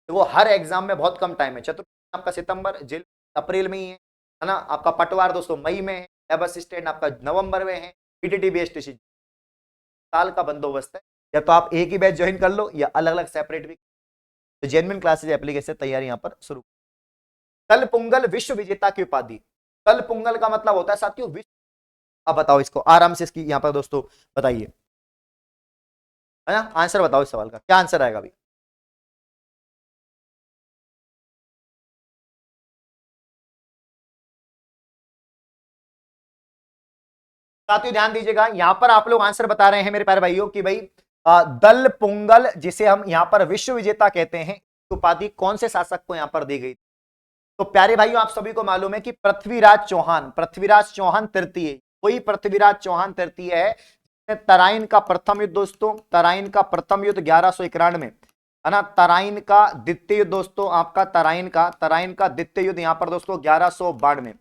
तो वो हर एग्जाम में बहुत कम टाइम है, चतुर्थ आपका सितंबर, जिल अप्रैल में ही है ना। आपका पटवार दोस्तों मई में है, लेबर असिस्टेंट आपका नवंबर में है, पीटीटी बीएसटीसी साल का बंदोबस्त है। या तो आप एक ही बैच ज्वाइन कर लो या अलग अलग सेपरेट भी। तो जेन्युइन क्लासेज एप्लीकेशन तैयारी यहां पर शुरू। तलपुंगल विश्व विजेता की उपाधि, तलपुंगल का मतलब होता है साथियों विश्व। अब बताओ इसको आराम से, इसकी यहां पर दोस्तों बताइए, है ना, आंसर बताओ इस सवाल का, क्या आंसर आएगा अभी? साथियों ध्यान दीजिएगा, यहां पर आप लोग आंसर बता रहे हैं मेरे प्यारे भाइयों कि भाई दल पुंगल, जिसे हम यहां पर विश्व विजेता कहते हैं, उपाधि कौन से शासक को यहां पर दी गई? तो प्यारे भाइयों आप सभी को मालूम है कि पृथ्वीराज चौहान तृतीय, वही पृथ्वीराज चौहान तृतीय है। तराइन का प्रथम युद्ध दोस्तों, तराइन का प्रथम युद्ध 1191 है ना। तराइन का द्वितीय युद्ध दोस्तों, आपका तराइन का द्वितीय युद्ध यहाँ पर दोस्तों 1192 में,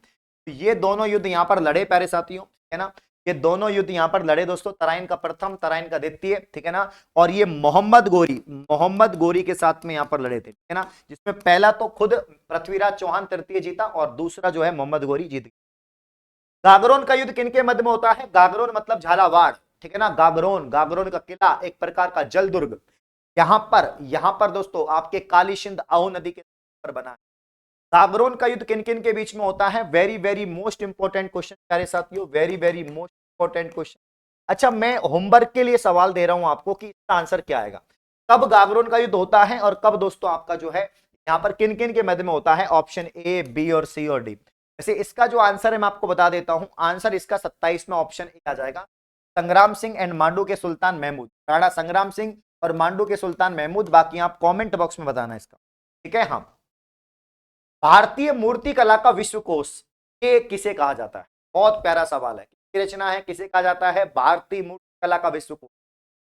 ये दोनों युद्ध यहाँ पर लड़े प्यारे साथियों, है ना। ये दोनों युद्ध यहाँ पर लड़े दोस्तों, तराइन का प्रथम, तराइन का द्वितीय, ठीक है ना। और ये मोहम्मद गोरी के साथ में यहाँ पर लड़े थे, ठीक है ना, जिसमें पहला तो खुद पृथ्वीराज चौहान तृतीय जीता और दूसरा जो है मोहम्मद गोरी जीत गया। गागरोन का युद्ध किनके मध्य में होता है? गागरोन मतलब झालावाड़, ठीक है ना। गागरोन का किला एक प्रकार का जल दुर्ग, यहां पर दोस्तों आपके काली सिंध आहू नदी के पर बना है। गागरोन का युद्ध किन किन के बीच में होता है? Very very most important question प्यारे साथियों, very very most important question. अच्छा, मैं होमवर्क के लिए सवाल दे रहा हूं आपको कि इसका आंसर क्या आएगा, कब गागरोन का युद्ध होता है और कब दोस्तों आपका जो है यहां पर किन किन के मध्य में होता है? ऑप्शन ए, बी और सी और डी। वैसे इसका जो आंसर है मैं आपको बता देता हूं, आंसर इसका 27 में ऑप्शन ए आ जाएगा, संग्राम सिंह एंड मांडू के सुल्तान महमूद, राणा संग्राम सिंह और मांडू के सुल्तान महमूद। बाकी आप कमेंट बॉक्स में बताना इसका, ठीक है। हाँ, भारतीय मूर्ति कला का विश्वकोश ये किसे कहा जाता है? बहुत प्यारा सवाल है, किसकी रचना है, किसे कहा जाता है भारतीय मूर्ति कला का विश्वकोश?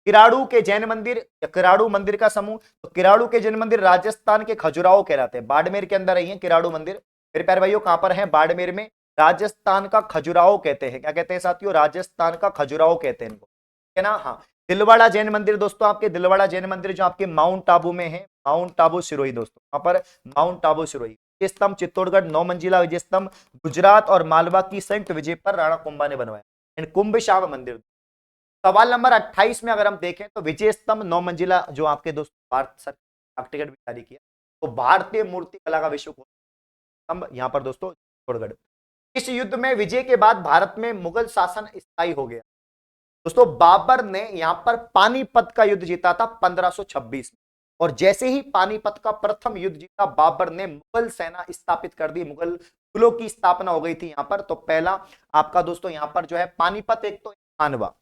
किराड़ू के जैन मंदिर या किराड़ू मंदिर का समूह। तो किराड़ू के जैन मंदिर राजस्थान के खजुराहो कहलाते हैं, बाड़मेर के अंदर ही है किराड़ू मंदिर। मेरे प्यारे भाइयों कहां पर है? बाड़मेर में, राजस्थान का खजुराहो कहते हैं। क्या कहते हैं साथियों? राजस्थान का खजुराहो कहते हैं इनको, ठीक है ना। हाँ, दिलवाड़ा जैन मंदिर दोस्तों, आपके दिलवाड़ा जैन मंदिर जो आपके माउंट आबू में है, माउंट आबू सिरोही दोस्तों, वहां पर माउंट आबू सिरोही। विजय स्तंभ चित्तौड़गढ़ 9 मंजिला विजय स्तंभ गुजरात और मालवा की संयुक्त विजय पर राणा कुंभा ने बनवाया। एंड कुंभ श्याम मंदिर। सवाल नंबर 28 में अगर हम देखें तो विजय स्तंभ 9 मंजिला जो आपके दोस्तों भारत सरकार टिकट भी जारी किया, तो भारतीय मूर्ति कला का विश्व स्तंभ यहां पर दोस्तों चित्तौड़गढ़। इस युद्ध में विजय के बाद भारत में मुगल शासन स्थायी हो गया दोस्तों। बाबर ने यहां पर पानीपत का युद्ध जीता था 1526 में, और जैसे ही पानीपत का प्रथम युद्ध जीता बाबर ने मुगल सेना स्थापित कर दी, मुगलों की स्थापना हो गई थी यहां पर। तो पहला आपका दोस्तों यहां पर जो है पानीपत, एक तो खानवा।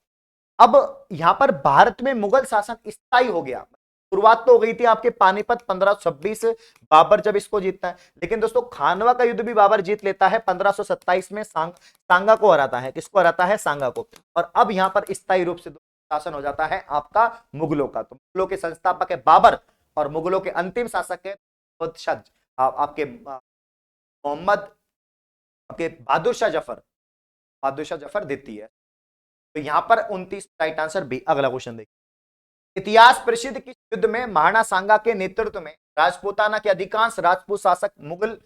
अब यहां पर भारत में मुगल शासन स्थायी हो गया, शुरुआत तो हो गई थी आपके पानीपत 1526 बाबर जब इसको जीतता है, लेकिन दोस्तों खानवा का युद्ध भी बाबर जीत लेता है 1527 में, सांगा को हराता है। किसको हराता है? सांगा को। और अब यहां पर स्थायी रूप से शासन हो जाता है आपका मुगलों का। तो मुगलों के संस्थापक है बाबर और मुगलों के अंतिम शासक है आपके मोहम्मद, आपके बहादुर शाह जफर द्वितीय है। तो यहां पर 29 राइट आंसर बी। अगला क्वेश्चन देखिए, इतिहास प्रसिद्ध किस युद्ध में महाराणा सांगा के नेतृत्व में राजपूताना के अधिकांश राजपूत शासक मुगल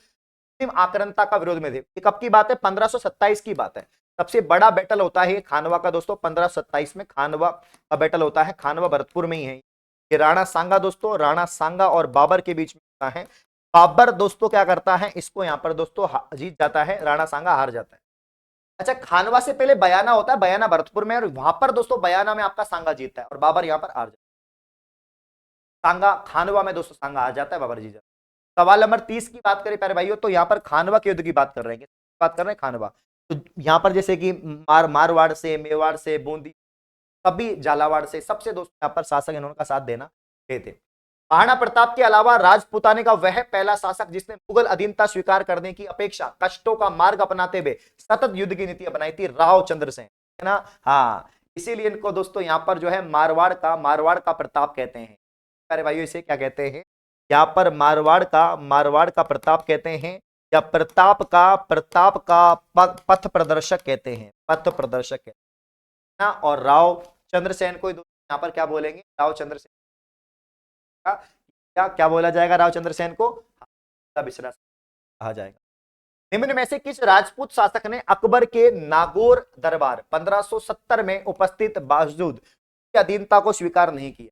आक्रांता का विरोध में थे? ये कब की बात है? 1527 की बात है। सबसे बड़ा बैटल होता है खानवा का दोस्तों 1527 में, खानवा का बैटल होता है, खानवा भरतपुर में ही है। ये राणा सांगा दोस्तों, राणा सांगा और बाबर के बीच में होता है। बाबर दोस्तों क्या करता है, इसको यहां पर दोस्तों जीत जाता है, राणा सांगा हार जाता है। अच्छा, खानवा से पहले बयाना होता है, बयाना भरतपुर में, और वहां पर दोस्तों बयाना में आपका सांगा जीतता है और बाबर यहां पर हार जाता है। सांगा खानवा में दोस्तों सांगा हार जाता है, बाबर जीत जाता है। सवाल नंबर 30 की बात करें प्यारे भाइयों, तो यहां पर खानवा के युद्ध की बात कर रहे हैं, बात कर रहे हैं खानवा। तो यहां पर जैसे कि मारवाड़ से, मेवाड़ से, बूंदी, सभी झालावाड़ से, सबसे दोस्तों यहां पर शासक इन्होंने का साथ देना गए थे। महाराणा प्रताप के अलावा राजपूताने का वह पहला शासक जिसने मुगल अधीनता स्वीकार करने की अपेक्षा कष्टों का मार्ग अपनाते हुए सतत युद्ध की नीति अपनाई थी, राव चंद्र सेन, है ना। हाँ, इसीलिए इनको दोस्तों यहां पर जो है मारवाड़ का प्रताप कहते हैं। अरे भाइयों इसे क्या कहते हैं? यहाँ पर मारवाड़ का प्रताप कहते हैं, या प्रताप का पथ प्रदर्शक कहते हैं, पथ प्रदर्शक कहते हैं ना। और राव चंद्रसेन को यहाँ पर क्या बोलेंगे? राव चंद्रसेन क्या बोला जाएगा? राव चंद्रसेन को बिसरा कहा जाएगा। निम्न में से किस राजपूत शासक ने अकबर के नागौर दरबार 1570 में उपस्थित बावजूद अधीनता को स्वीकार नहीं किया?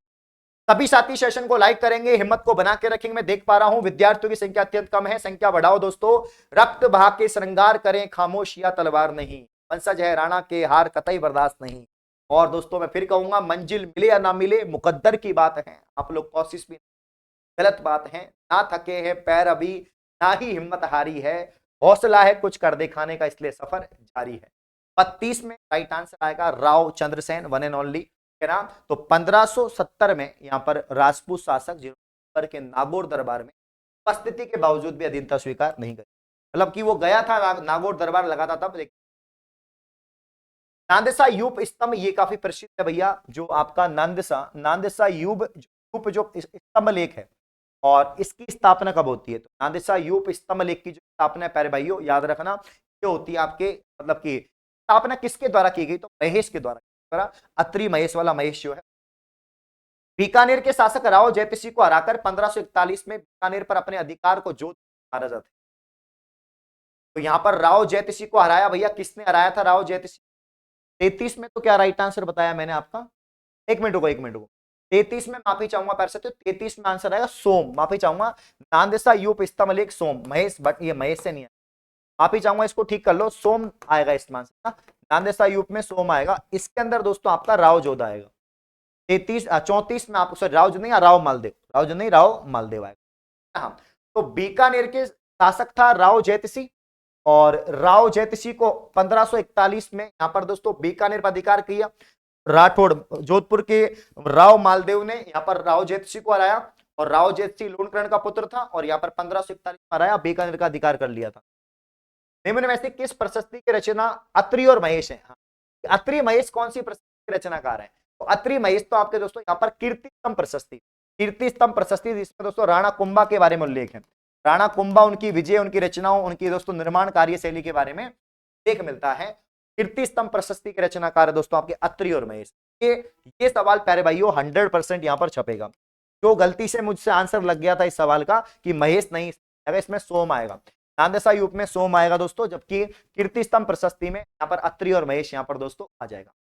सभी साथी सेशन को लाइक करेंगे, हिम्मत को बना के रखेंगे। मैं देख पा रहा हूं विद्यार्थियों की संख्या अत्यंत कम है, संख्या बढ़ाओ दोस्तों। रक्त बहा के श्रृंगार करें, खामोश या तलवार नहीं, वंशज है राणा के, हार कतई बर्दाश्त नहीं। और दोस्तों मैं फिर कहूंगा, मंजिल मिले या ना मिले मुकद्दर की बात है, आप लोग कोशिश भी गलत बात है। ना थके हैं पैर अभी, ना ही हिम्मत हारी है, हौसला है कुछ कर दिखाने का, इसलिए सफर जारी है। 32 में राइट आंसर आएगा Rao Chandrasen, one and only, है ना। तो 1570 में यहाँ पर राजपूत शासक जिन्होंने के नागौर दरबार में उपस्थिति के बावजूद भी अधीनता स्वीकार नहीं करी, मतलब कि वो गया था नागौर दरबार लगा था तब। नांदसा यूप स्तंभ, ये काफी प्रसिद्ध है भैया, जो आपका नांदसा यूप यूप जो स्तंभ लेख है और इसकी स्थापना कब होती है? तो नादिसा यूप स्तंभ लेख की जो स्थापना है प्यारे भाइयों याद रखना, ये होती है आपके मतलब की स्थापना किसके द्वारा की गई? तो महेश के द्वारा, अत्रि महेश वाला महेश जो है। बीकानेर के शासक राव जयतिषी को हराकर 1541 में बीकानेर पर अपने अधिकार को जोत महाराजा थे। तो यहां पर राव जयतिषी को हराया भैया, किसने हराया था राव जयतिषी? 33 में तो क्या राइट आंसर बताया मैंने आपका? एक मिनट रुको, एक मिनट रुको। 33 में माफी चाहूंगा पैर से, तो 33 में आंसर आएगा सोम। माफी चाहूंगा, नांदेसा यूप स्तंभ सोम महेश, बट ये महेश से नहीं है, माफी चाहूंगा, इसको ठीक कर लो, सोम आएगा इसमें आंसर। नांदेसा यूप में सोम आएगा। इसके अंदर दोस्तों आपका राव जोधा आएगा। 34 में आप सॉरी राव जो नहीं, राव मालदेव, राव जो नहीं राव मालदेव आएगा। हाँ, तो बीकानेर के शासक था राव जयतिषी और राव जयतिषी को 1541 में यहां पर दोस्तों बीकानेर पर अधिकार किया। राठौड़ जोधपुर के राव मालदेव ने यहां पर राव जयतिषी को हराया और राव जयतिषी लूणकरण का पुत्र था और यहां पर 1541 में हराया, बीकानेर का अधिकार कर लिया था। निम्न में से किस प्रशस्ति की रचना अत्रि और महेश है? अत्रि महेश कौन सी प्रशस्ति की रचनाकार है? तो अत्रि महेश तो आपके दोस्तों यहाँ पर कीर्ति स्तंभ प्रशस्ति, कीर्ति स्तंभ प्रशस्ति, जिसमें दोस्तों राणा कुंभा के बारे में उल्लेख है। राणा कुंभा, उनकी विजय, उनकी रचनाओं, उनकी दोस्तों निर्माण कार्यशैली के बारे में उल्लेख मिलता है। कीर्ति स्तंभ प्रशस्ति के रचनाकार है दोस्तों आपके अत्रि और महेश। ये सवाल प्यारे भाइयों 100% यहाँ पर छपेगा। जो गलती से मुझसे आंसर लग गया था इस सवाल का कि महेश नहीं, इसमें सोम आएगा, नांदेसा यूप में सोम आएगा दोस्तों, जबकि कीर्ति स्तंभ प्रशस्ति में यहाँ पर अत्रि और महेश यहाँ पर दोस्तों आ जाएगा।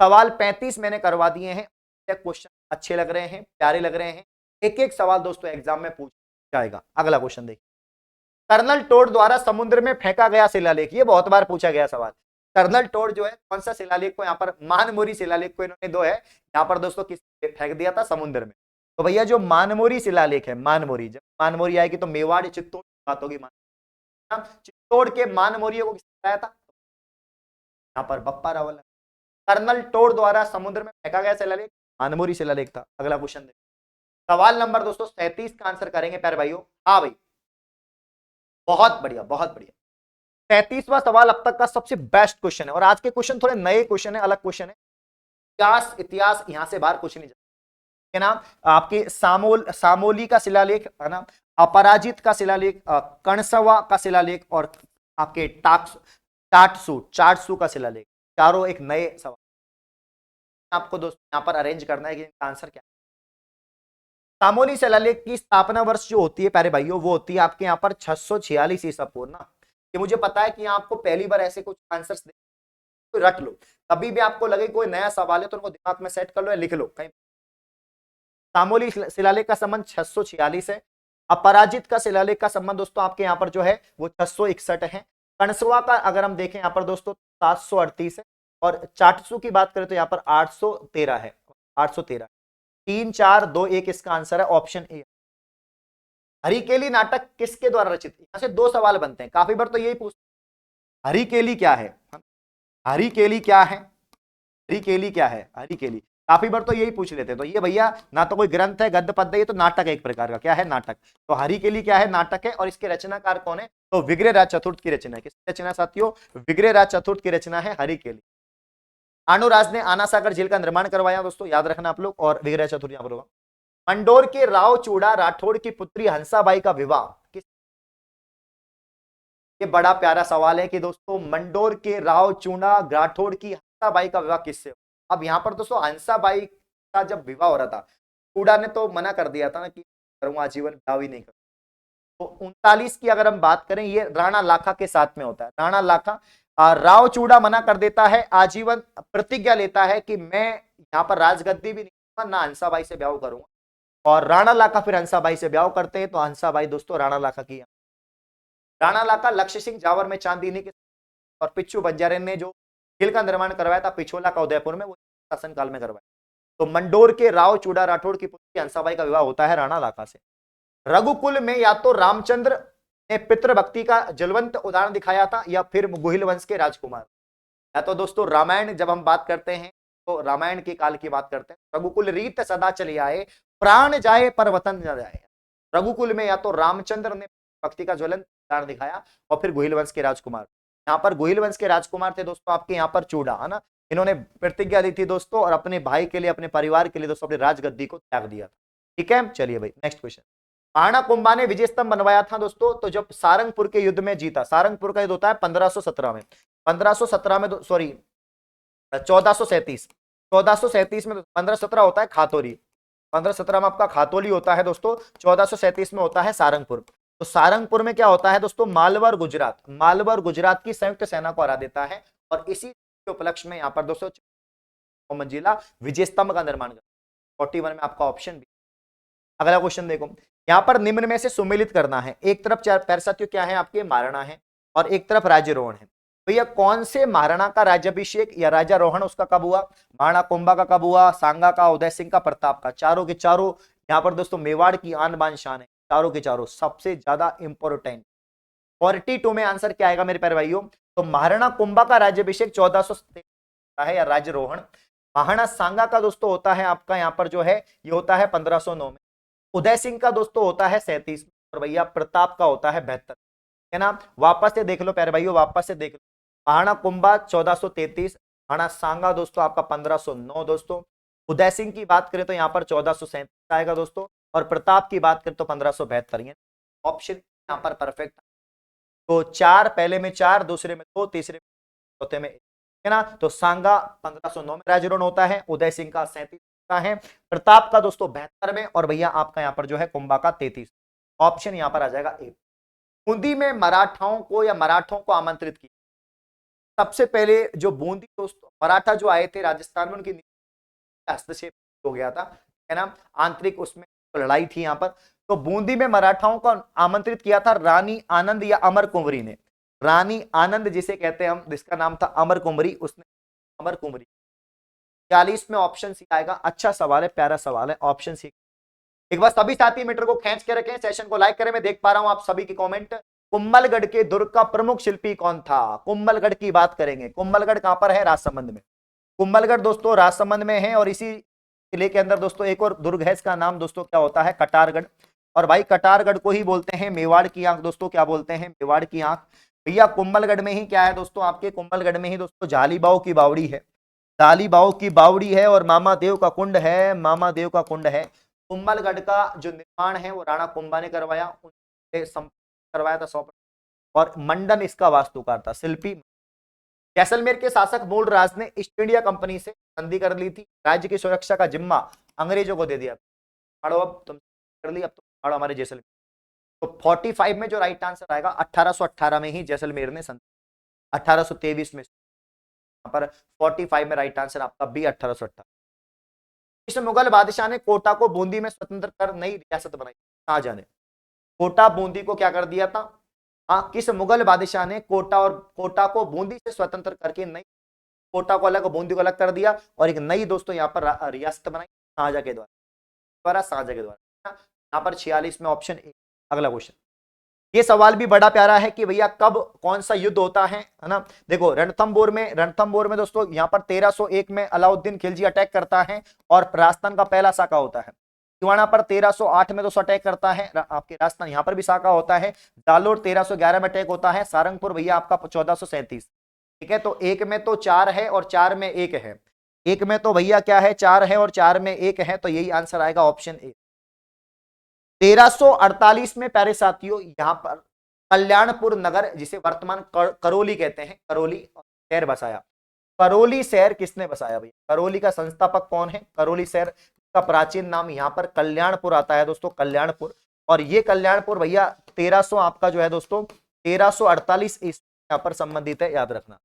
सवाल 35 मैंने करवा दिए हैं। क्वेश्चन अच्छे लग रहे हैं, प्यारे लग रहे हैं, एक एक सवाल दोस्तों एग्जाम में पूछ जाएगा। अगला क्वेश्चन देखिए, कर्नल टोड द्वारा समुद्र में फेंका गया शिलालेख, ये बहुत बार पूछा गया सवाल। कर्नल टोड जो है कौन सा शिलालेख को यहाँ पर, मानमोरी शिलालेख को इन्होंने दो है यहाँ पर दोस्तों किस फेंक दिया था? समुद्र में। तो भैया जो मानमोरी शिलालेख है, मानमोरी, जब मानमोरी आएगी तो मेवाड़ चित्तौड़ की बात होगी। चित्तौड़ के मानमोरियों को किसने बताया था? यहाँ पर बप्पा रावल। कर्नल टोड द्वारा समुद्र में फेंका गया शिलालेख मानमोरी शिलालेख था। अगला क्वेश्चन देखिए, सवाल नंबर दोस्तों 37 का आंसर करेंगे प्यारे भाइयों। हाँ भाई, बहुत बढ़िया, बहुत बढ़िया। 37वां सवाल अब तक का सबसे बेस्ट क्वेश्चन है और आज के क्वेश्चन थोड़े नए क्वेश्चन है, अलग क्वेश्चन है। इतिहास यहां से बाहर कुछ नहीं जाता है ना। आपके सामोली का शिलालेख है ना, अपराजित का शिलालेख, कणसवा का शिलालेख और आपके चाटसू का शिलालेख, चारों एक नए सवाल आपको दोस्तों यहां पर अरेंज करना है कि आंसर क्या है। सामोली शिलालेख की स्थापना वर्ष जो होती है प्यारे भाइयों वो होती है आपके यहाँ पर 646 ईसा पूर्व ना। ये मुझे पता है कि यहाँ आपको पहली बार ऐसे कुछ आंसर्स तो रट लो, कभी भी आपको लगे कोई नया सवाल है तो उनको दिमाग में सेट कर लो या लिख लो कहीं। सामोली शिलालेख का संबंध 646 है। अपराजित का शिलालेख का संबंध दोस्तों आपके यहाँ पर जो है वो 661 है। कणसवा का अगर हम देखें यहाँ पर दोस्तों 738 है और चाटसू की बात करें तो यहाँ पर 813 है, 813। 3 4 2 1 इसका आंसर है ऑप्शन ए। हरिकेली नाटक किसके द्वारा रचित? यहां से दो सवाल बनते हैं, काफी बार तो यही पूछते हरिकेली क्या है, हरिकेली क्या है, हरिकेली क्या है, हरिकेली काफी बार तो यही पूछ लेते हैं। तो ये भैया ना तो कोई ग्रंथ है, गद्य पद्य, ये तो नाटक है एक प्रकार का। क्या है? नाटक। तो हरिकेली क्या है? नाटक है। और इसके रचनाकार कौन है? तो विग्रहराज चतुर्थ की रचना है। किसकी रचना साथियों? विग्रहराज चतुर्थ की रचना है हरिकेली। आनोराज ने आना सागर झील का निर्माण करवाया दोस्तों, याद रखना आप लोग। और विग्रहराज चतुर्थ यहां पर होगा। मंडोर के राव चूड़ा राठौड़ की पुत्री हंसाबाई का विवाह किस? ये बड़ा प्यारा सवाल है कि दोस्तों मंडोर के राव चूड़ा राठौड़ की हंसाबाई का विवाह किससे? अब यहां पर दोस्तों हंसाबाई का जब विवाह हो रहा था, चूड़ा ने तो मना कर दिया था ना कि करूंगा आजीवन, विवाह ही नहीं करूंगा। तो 39 की अगर हम बात करें, ये राणा लाखा के साथ में होता है। राणा लाखा, राव चूड़ा मना कर देता है, आजीवन प्रतिज्ञा लेता है कि मैं यहाँ पर राजगद्दी भी नहीं, ना हंसाबाई से ब्याह करूंगा। और राणा लाखा फिर हंसाबाई से ब्याह करते हैं। तो हंसाबाई दोस्तों राणा लाखा की। राणा लाखा लक्ष्य सिंह जावर में चांदीनी के और पिच्चू बंजारे ने जो किल का निर्माण करवाया था पिछोला का उदयपुर में, वो शासन काल में करवाया। तो मंडोर के राव चूड़ा राठौड़ की पुत्री हंसाबाई का विवाह होता है राणा लाखा से। रघुकुल में या तो रामचंद्र ने पितृभक्ति का जलवंत उदाहरण दिखाया था या फिर गुहिल वंश के राजकुमार। या तो दोस्तों रामायण जब हम बात करते हैं तो रामायण के काल की बात करते हैं। रघुकुल रीत सदा चली आए, प्राण जाए पर वतन न जाए। रघुकुल में या तो रामचंद्र ने भक्ति का ज्वलंत उदाहरण दिखाया और फिर गुहिल वंश के राजकुमार। यहाँ पर गुहिल वंश के राजकुमार थे दोस्तों आपके यहाँ पर चूड़ा, है ना। इन्होंने प्रतिज्ञा दी थी दोस्तों और अपने भाई के लिए, अपने परिवार के लिए दोस्तों अपनी राजगद्दी को त्याग दिया था। ठीक है, चलिए भाई नेक्स्ट क्वेश्चन। महाराणा कुंभा ने विजय स्तंभ बनवाया था दोस्तों, तो जब सारंगपुर के युद्ध में जीता, सारंगपुर का युद्ध होता है 1517 में, 1517 में सॉरी 1437, 1437 में 1517 होता है खातौली, 1517 में आपका खातौली होता है दोस्तों, 1437 में होता है सारंगपुर। तो सारंगपुर में क्या होता है दोस्तों, मालवा और गुजरात, मालवा और गुजरात की संयुक्त सेना को हरा देता है, और इसी के उपलक्ष्य में यहाँ पर दोस्तों मंजिला विजय स्तंभ का निर्माण करता है। 41 में आपका ऑप्शन भी। अगला क्वेश्चन देखो, यहाँ पर निम्न में से सुमेलित करना है, एक तरफ चार पैर साथियों क्या है आपके, महाराणा है, और एक तरफ राज्यरोहण है। भैया कौन से महाराणा का राज्याभिषेक या राजारोहण उसका कब हुआ, महाराणा कुंभा का कब हुआ, सांगा का, उदय सिंह का, प्रताप का, चारों के चारों यहाँ पर दोस्तों मेवाड़ की आन बान शान है, चारों के चारों सबसे ज्यादा इंपॉर्टेंट। 42 में आंसर क्या आएगा मेरे प्यारे भाइयों, तो महाराणा कुंभा का राज्याभिषेक 1400 है या राज्यरोहण, महाराणा सांगा का दोस्तों होता है आपका यहाँ पर जो है ये होता है 1509 में, उदय सिंह का दोस्तों होता है 37 में, और भैया प्रताप का होता है 72, है ना। वापस से देख लो प्यारे भाइयों, वापस से देख लो, महाराणा कुंभा 1433, महाराणा सांगा दोस्तों आपका 1509 दोस्तों, उदय सिंह की बात करें तो यहाँ पर 1437 आएगा दोस्तों, और प्रताप की बात करें तो 1572। ऑप्शन यहाँ पर परफेक्ट। तो चार, पहले में चार, दूसरे में दो, तीसरे में चौथे में, है ना। तो सांगा 1509 में राज्यरोहण होता है, उदय सिंह का 37 का है, प्रताप का दोस्तों 72 में, और भैया आपका यहाँ पर जो है कुंभा का 33। ऑप्शन यहाँ पर आ जाएगा ए। बूंदी में मराठाओं को या मराठों को आमंत्रित किया, सबसे पहले जो बूंदी दोस्तों मराठा जो आए थे राजस्थान में, उनकी हस्तक्षेप हो गया था, है ना, आंतरिक उसमें लड़ाई थी यहाँ पर। तो बूंदी में मराठाओं को आमंत्रित किया था रानी आनंद या अमर कुंवरी ने, रानी आनंद जिसे कहते हैं हम, जिसका नाम था अमर कुंवरी, उसने अमर कुंवरी। 40 में ऑप्शन सी आएगा। अच्छा सवाल है, प्यारा सवाल है, ऑप्शन सी। एक बार सभी साथी मीटर को खींच के रखें, सेशन को लाइक करें, मैं देख पा रहा हूं आप सभी की कमेंट। कुंभलगढ़ के दुर्ग का प्रमुख शिल्पी कौन था, कुंभलगढ़ की बात करेंगे। कुंभलगढ़ कहां पर है, राजसमंद में। कुंभलगढ़ दोस्तों राजसमंद में है, और इसी किले के अंदर दोस्तों एक और दुर्ग है, इसका नाम दोस्तों क्या होता है, कटारगढ़। और भाई कटारगढ़ को ही बोलते हैं मेवाड़ की आंख दोस्तों, क्या बोलते हैं, मेवाड़ की आंख। भैया कुंभलगढ़ में ही क्या है दोस्तों, आपके कुंभलगढ़ में ही दोस्तों जालीबाव की बावड़ी है, जालीबाव की बावड़ी है, और मामा देव का कुंड है, मामा देव का कुंड है। कुंभलगढ़ का जो निर्माण है वो राणा कुंभा ने करवाया, करवाया था 100%, और मंडन इसका वास्तुकार था, शिल्पी। जैसलमेर के शासक मूल राज ने ईस्ट इंडिया कंपनी से संधि कर ली थी, राज्य की सुरक्षा का जिम्मा अंग्रेजों को दे दिया। अब तुम कर ली, अब तो हमारे जैसलमेर। तो 45 में जो राइट आंसर आएगा, 1818 में ही जैसलमेर ने संधि, 1823 में पर 45 में राइट आंसर आपका बी 1818। इस मुगल बादशाह ने कोटा को बूंदी में स्वतंत्र कर नई रियासत बनाई, कहां जाने, कोटा बूंदी को क्या कर दिया था, हाँ, किस मुगल बादशाह ने कोटा को बूंदी से स्वतंत्र करके नई, कोटा को अलग बूंदी को अलग कर दिया, और एक नई दोस्तों यहाँ पर रियासत बनाई, शाहजहां के द्वारा, शाहजहां के द्वारा। यहाँ पर 46 में ऑप्शन ए। अगला क्वेश्चन, ये सवाल भी बड़ा प्यारा है कि भैया कब कौन सा युद्ध होता है ना। देखो रणथंबोर में दोस्तों यहाँ पर 1301 में अलाउद्दीन खिलजी अटैक करता है, और राजस्थान का पहला साका होता है। तिवाना पर 1308 में दोस्तों अटैक करता है आपके राजस्थान, यहाँ पर भी साका होता है। जालोर 1311 में अटैक होता है। सारंगपुर भैया आपका 1437। ठीक है, तो एक में तो 4 है और 4 में 1 है, एक में तो भैया क्या है, 4 है और 4 में 1 है, तो यही आंसर आएगा ऑप्शन ए। 1348 में प्यारे साथियों यहाँ पर कल्याणपुर नगर, जिसे वर्तमान करौली कहते हैं, करौली शहर बसाया। करौली शहर किसने बसाया भैया, करौली का संस्थापक कौन है, करौली शहर का प्राचीन नाम यहाँ पर कल्याणपुर आता है दोस्तों, कल्याणपुर। और ये कल्याणपुर भैया 1300 आपका जो है दोस्तों 1348 यहाँ पर संबंधित है, याद रखना।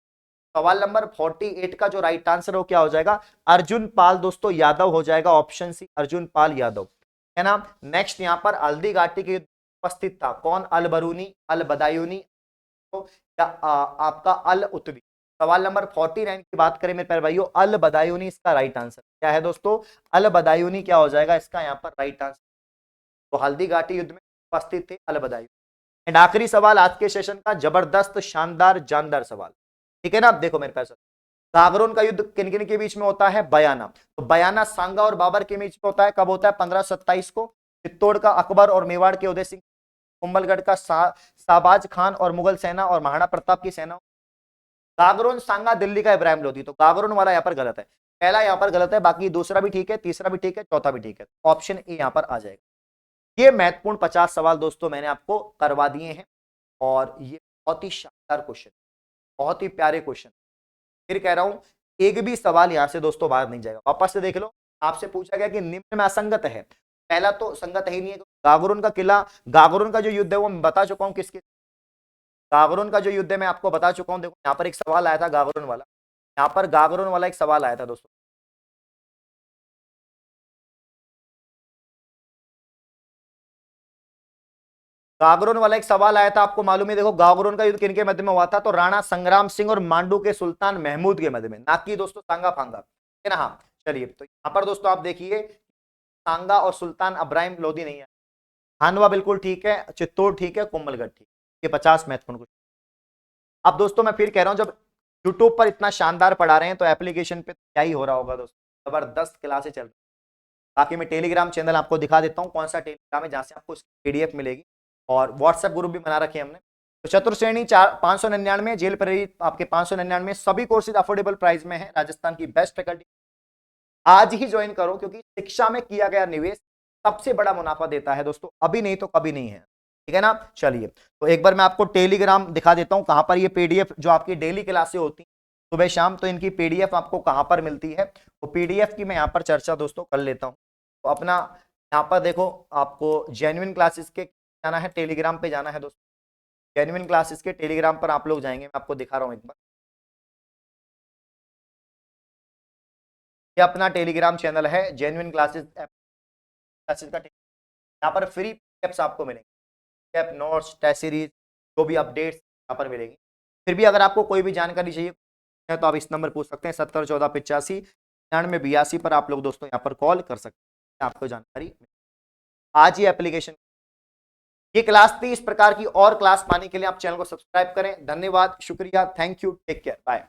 सवाल नंबर 48 का जो राइट आंसर हो क्या हो जाएगा, अर्जुन पाल दोस्तों यादव हो जाएगा, ऑप्शन सी अर्जुन पाल यादव, है ना। नेक्स्ट यहाँ पर हल्दी घाटी के उपस्थित था कौन, अल बरूनी, अल बदायूनी, या आपका अल उतवी। सवाल नंबर 49 की बात करें मेरे प्यारे भाइयों, अल बदायूनी इसका राइट आंसर क्या है दोस्तों, अल बदायूनी क्या हो जाएगा इसका यहाँ पर राइट आंसर। तो हल्दी घाटी युद्ध में उपस्थित थे अल बदायूनी। एंड आखिरी सवाल आज के सेशन का, जबरदस्त शानदार जानदार सवाल, ठीक है ना। देखो मेरे पास गागरोन का युद्ध किन किन के बीच में होता है, बयाना। तो बयाना सांगा और बाबर के बीच में होता है, कब होता है, 1527 को। चित्तौड़ का अकबर और मेवाड़ के उदय सिंह, कुंभलगढ़ का साबाज खान और मुगल सेना और महाराणा प्रताप की सेना। गागरोन सांगा दिल्ली का इब्राहिम लोधी, तो गागरोन वाला यहाँ पर गलत है। पहला यहाँ पर गलत है, बाकी दूसरा भी ठीक है, तीसरा भी ठीक है, चौथा भी ठीक है। ऑप्शन ए यहाँ पर आ जाएगा। ये महत्वपूर्ण 50 सवाल दोस्तों मैंने आपको करवा दिए हैं और ये बहुत ही शानदार क्वेश्चन, बहुत ही प्यारे क्वेश्चन। फिर कह रहा हूं एक भी सवाल यहां से दोस्तों बाहर नहीं जाएगा। वापस से देख लो, आपसे पूछा गया कि निम्न में असंगत है, पहला तो संगत ही नहीं है। गागरोन का किला, गागरोन का जो युद्ध है वो मैं बता चुका हूं किसके, गागरोन का जो युद्ध है मैं आपको बता चुका हूं। देखो यहाँ पर एक सवाल आया था गागरोन वाला, यहाँ पर गागरोन वाला एक सवाल आया था दोस्तों। गागरोन वाला एक सवाल आया था, आपको मालूम है। देखो गागरोन का युद्ध किनके मध्य में हुआ था, तो राणा संग्राम सिंह और मांडू के सुल्तान महमूद के मध्य में, ना कि दोस्तों सांगा फांगा, है ना। हाँ चलिए, तो यहाँ पर दोस्तों आप देखिए सांगा और सुल्तान अब्राहिम लोदी नहीं है। हानवा बिल्कुल ठीक है, चित्तौड़ ठीक है, कोमलगढ़ ठीक है। ये 50 महत्वपूर्ण क्वेश्चन। अब दोस्तों मैं फिर कह रहा हूं, जब यूट्यूब पर इतना शानदार पढ़ा रहे हैं तो एप्लीकेशन पे क्या ही हो रहा होगा दोस्तों, जबरदस्त क्लासेस चल रही है। बाकी मैं टेलीग्राम चैनल आपको दिखा देता हूँ कौन सा टेलीग्राम है जहां से आपको पीडीएफ मिलेगी, और व्हाट्सएप ग्रुप भी बना रखे हैं हमने। तो चतुर्श्रेणी 599, जेल प्रेरित आपके 599, सभी कोर्सेज अफोर्डेबल प्राइस में है, राजस्थान की बेस्ट फैकल्टी। आज ही ज्वाइन करो, क्योंकि शिक्षा में किया गया निवेश सबसे बड़ा मुनाफा देता है दोस्तों, अभी नहीं तो कभी नहीं है, ठीक है ना। चलिए, तो एक बार मैं आपको टेलीग्राम दिखा देता हूं, कहां पर ये पीडीएफ जो आपकी डेली क्लासें होती हैं सुबह शाम, तो इनकी पीडीएफ आपको कहां पर मिलती है, वो पीडीएफ की मैं यहां पर चर्चा दोस्तों कर लेता हूं। तो अपना यहाँ पर देखो, आपको जेन्युइन क्लासेस के जाना है, टेलीग्राम पे जाना है दोस्तों। जेन्युइन क्लासेस के टेलीग्राम पर आप लोग जाएंगे, मैं आपको दिखा रहा हूँ एक बार। ये अपना टेलीग्राम चैनल है जेन्युइन क्लासेस क्लासेस का। यहाँ पर फ्री एप्स आपको मिलेंगे, एप नोट्स, टेस्ट सीरीज, जो भी अपडेट्स यहाँ पर मिलेंगी। फिर भी अगर आपको कोई भी जानकारी चाहिए तो आप इस नंबर पूछ सकते हैं, 701485 पर आप लोग दोस्तों यहाँ पर कॉल कर सकते हैं, आपको जानकारी। आज ही एप्लीकेशन, ये क्लास थी। इस प्रकार की और क्लास पाने के लिए आप चैनल को सब्सक्राइब करें। धन्यवाद, शुक्रिया, thank you, take care, bye.